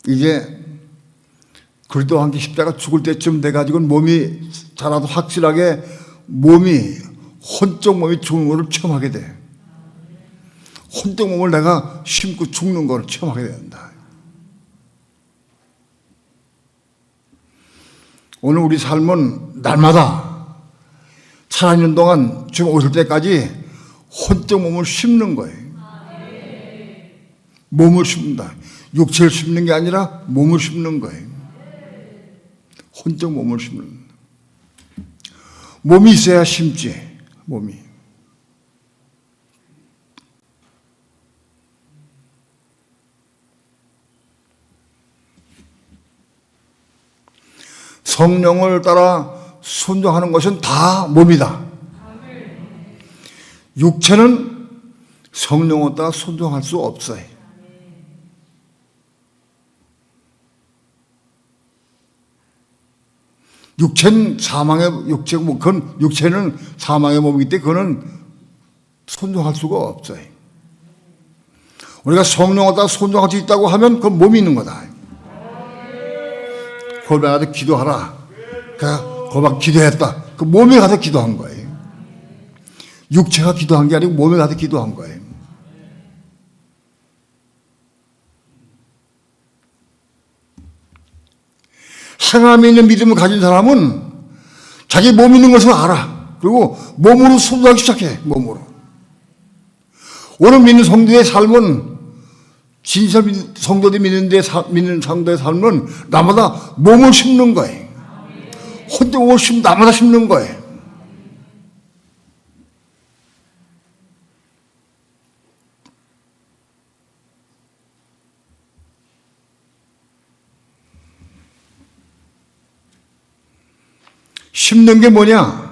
이제 그리스도와 함께 십자가 죽을 때쯤 돼가지고는 몸이 자라도 확실하게 몸이 혼적 몸이 죽는 것을 처음 하게 돼. 혼적 몸을 내가 심고 죽는 것을 처음 하게 된다. 오늘 우리 삶은 날마다 살아있는 동안 지금 오실 때까지 혼적 몸을 심는 거예요. 몸을 심는다. 육체를 심는 게 아니라 몸을 심는 거예요. 혼적 몸을 심는. 몸이 있어야 심지. 몸이. 성령을 따라 순종하는 것은 다 몸이다. 육체는 성령을 따라 순종할 수 없어요. 육체는 사망의 육체고, 그건 육체는 사망의 몸이기 때문에 그거는 순종할 수가 없어요. 우리가 성령을 따라 순종할 수 있다고 하면 그건 몸이 있는 거다. 골방에 가서 기도하라. 그냥 골방 기도했다. 그 몸에 가서 기도한 거예요. 육체가 기도한 게 아니고 몸에 가서 기도한 거예요. 행함에 있는 믿음을 가진 사람은 자기 몸이 있는 것을 알아. 그리고 몸으로 순종하기 시작해. 몸으로. 오늘 믿는 성도의 삶은 진짜 성도들이 믿는 성도의 삶은 나마다 몸을 심는 거예요. 혼자 몸을 나마다 심는 거예요. 심는 게 뭐냐?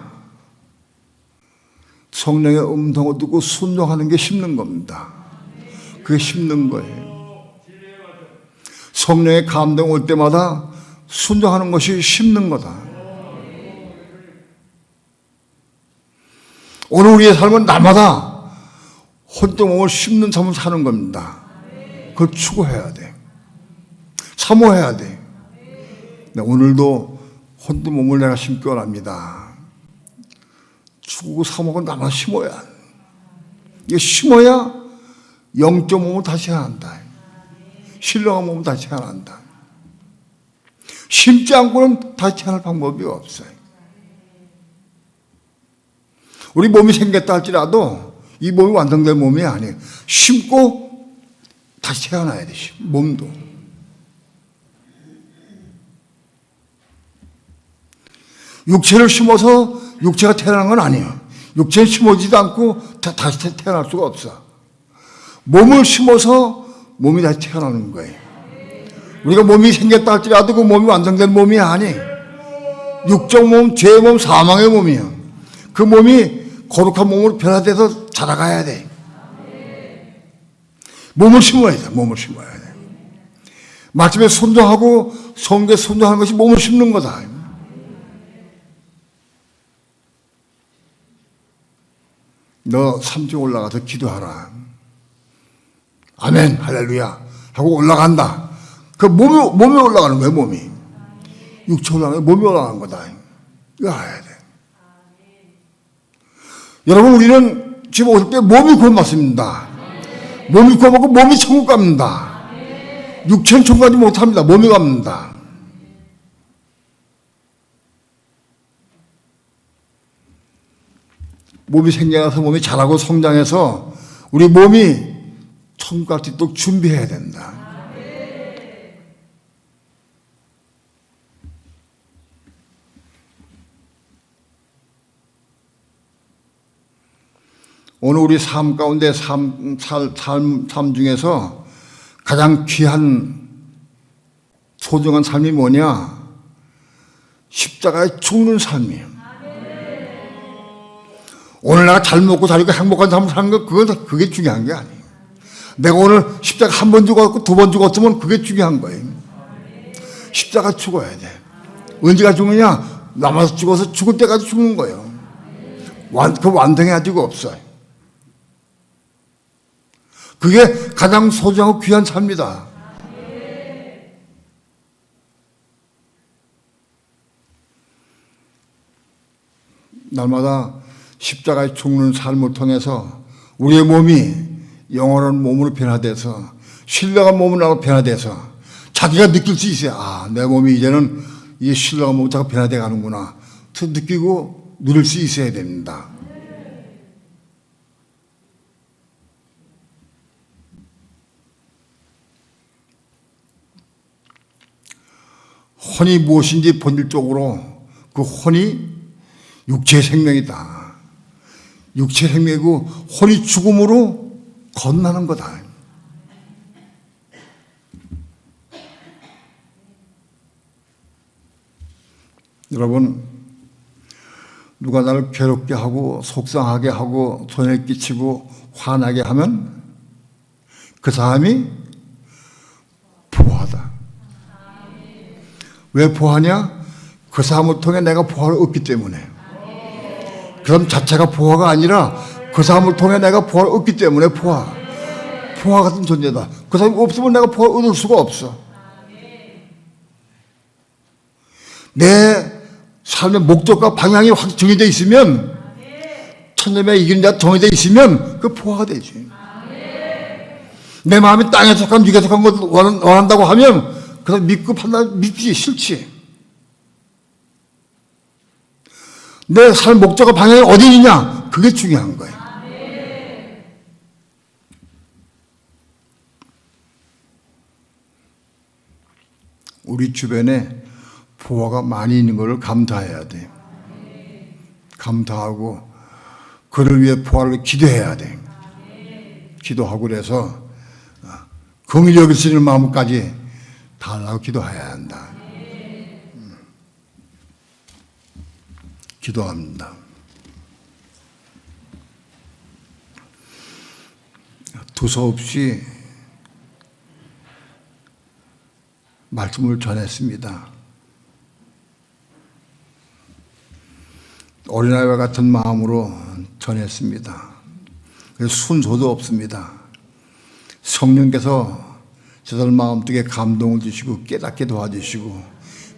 성령의 음성을 듣고 순종하는 게 심는 겁니다. 그게 심는 거예요. 성령의 감동 올 때마다 순종하는 것이 심는 거다. 오늘 우리의 삶은 날마다 혼자 몸을 심는 삶을 사는 겁니다. 그걸 추구해야 돼. 사모해야 돼. 오늘도 혼자 몸을 내가 심기 원합니다. 추구고 사모고 나만 심어야. 이게 심어야 영적 몸을 다시 해야 한다. 신령한 몸을 다시 해야 한다. 심지 않고는 다시 태어날 방법이 없어요. 우리 몸이 생겼다 할지라도 이 몸이 완성된 몸이 아니에요. 심고 다시 태어나야 돼. 몸도. 육체를 심어서 육체가 태어나는 건 아니에요. 육체는 심어지도 않고 다시 태어날 수가 없어. 몸을 심어서 몸이 다시 태어나는 거예요. 우리가 몸이 생겼다 할지라도 그 몸이 완성된 몸이 아니에요. 육적 몸, 죄의 몸, 사망의 몸이에요. 그 몸이 거룩한 몸으로 변화돼서 자라가야 돼. 몸을 심어야 돼. 몸을 심어야 돼. 말씀에 순종하고 성경에 순종하는 것이 몸을 심는 거다. 너 3층 올라가서 기도하라. 아멘, 할렐루야 하고 올라간다. 그 몸이 올라가는 거예요. 몸이. 육체 올라가는 거예요. 몸이 올라가는 거다. 이거 알아야 돼. 여러분, 우리는 지금 오실 때 몸이 구원받습니다. 몸이 구원받고 몸이 천국 갑니다. 육체는 청구하지 못합니다. 몸이 갑니다. 몸이 생겨나서 몸이 자라고 성장해서 우리 몸이 천국할 수 있도록 준비해야 된다. 오늘 우리 삶 가운데 삶 중에서 가장 귀한 소중한 삶이 뭐냐? 십자가에 죽는 삶이에요. 오늘 내가 잘 먹고 잘 입고 행복한 삶을 사는 거 그게 중요한 게 아니에요. 내가 오늘 십자가 한 번 죽었고 두 번 죽었으면 그게 중요한 거예요. 십자가 죽어야 돼. 언제가 죽느냐? 남아서 죽어서 죽을 때까지 죽는 거예요. 그 완성이 아직 없어요. 그게 가장 소중하고 귀한 삶이다. 날마다 십자가에 죽는 삶을 통해서 우리의 몸이 영원한 몸으로 변화돼서 신령한 몸으로 변화돼서 자기가 느낄 수 있어요. 아, 내 몸이 이제는 이 신령한 몸으로 자꾸 변화돼 가는구나. 그 느끼고 누릴 수 있어야 됩니다. 혼이 무엇인지 본질적으로 그 혼이 육체 생명이다. 육체 생명이고 혼이 죽음으로 건너는 거다. 여러분, 누가 나를 괴롭게 하고 속상하게 하고 손해를 끼치고 화나게 하면 그 사람이 보화다. 왜 보화냐? 그 사람을 통해 내가 보화를 얻기 때문에. 그 사람 자체가 보화가 아니라 그 사람을 통해 내가 보화를 얻기 때문에 보화. 보화 같은 존재다. 그 사람이 없으면 내가 보화를 얻을 수가 없어. 내 삶의 목적과 방향이 확 정해져 있으면, 천년에 이기는 자 정해져 있으면 그 보화가 되지. 내 마음이 땅에 속한 육에 속한 걸 원한다고 하면 그 사람 믿고 판단 믿지 싫지. 내 삶 목적과 방향이 어디 있냐? 그게 중요한 거예요. 우리 주변에 보화가 많이 있는 것을 감사해야 돼. 감사하고 그를 위해 보화를 기도해야 돼. 기도하고 그래서 긍휼히 여길 수 있는 마음까지 달라고 기도해야 한다. 기도합니다. 두서없이 말씀을 전했습니다. 어린아이와 같은 마음으로 전했습니다. 그래서 순서도 없습니다. 성령께서 저들 마음속에 감동을 주시고 깨닫게 도와주시고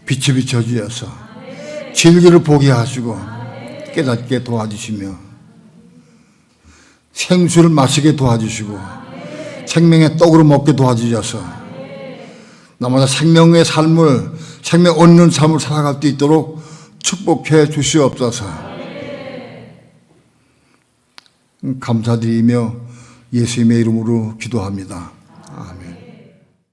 빛을 비춰주셔서 진리를 보게 하시고 깨닫게 도와주시며 생수를 마시게 도와주시고 생명의 떡으로 먹게 도와주셔서 나마다 생명의 삶을, 생명 얻는 삶을 살아갈 수 있도록 축복해 주시옵소서. 감사드리며 예수님의 이름으로 기도합니다. 아멘.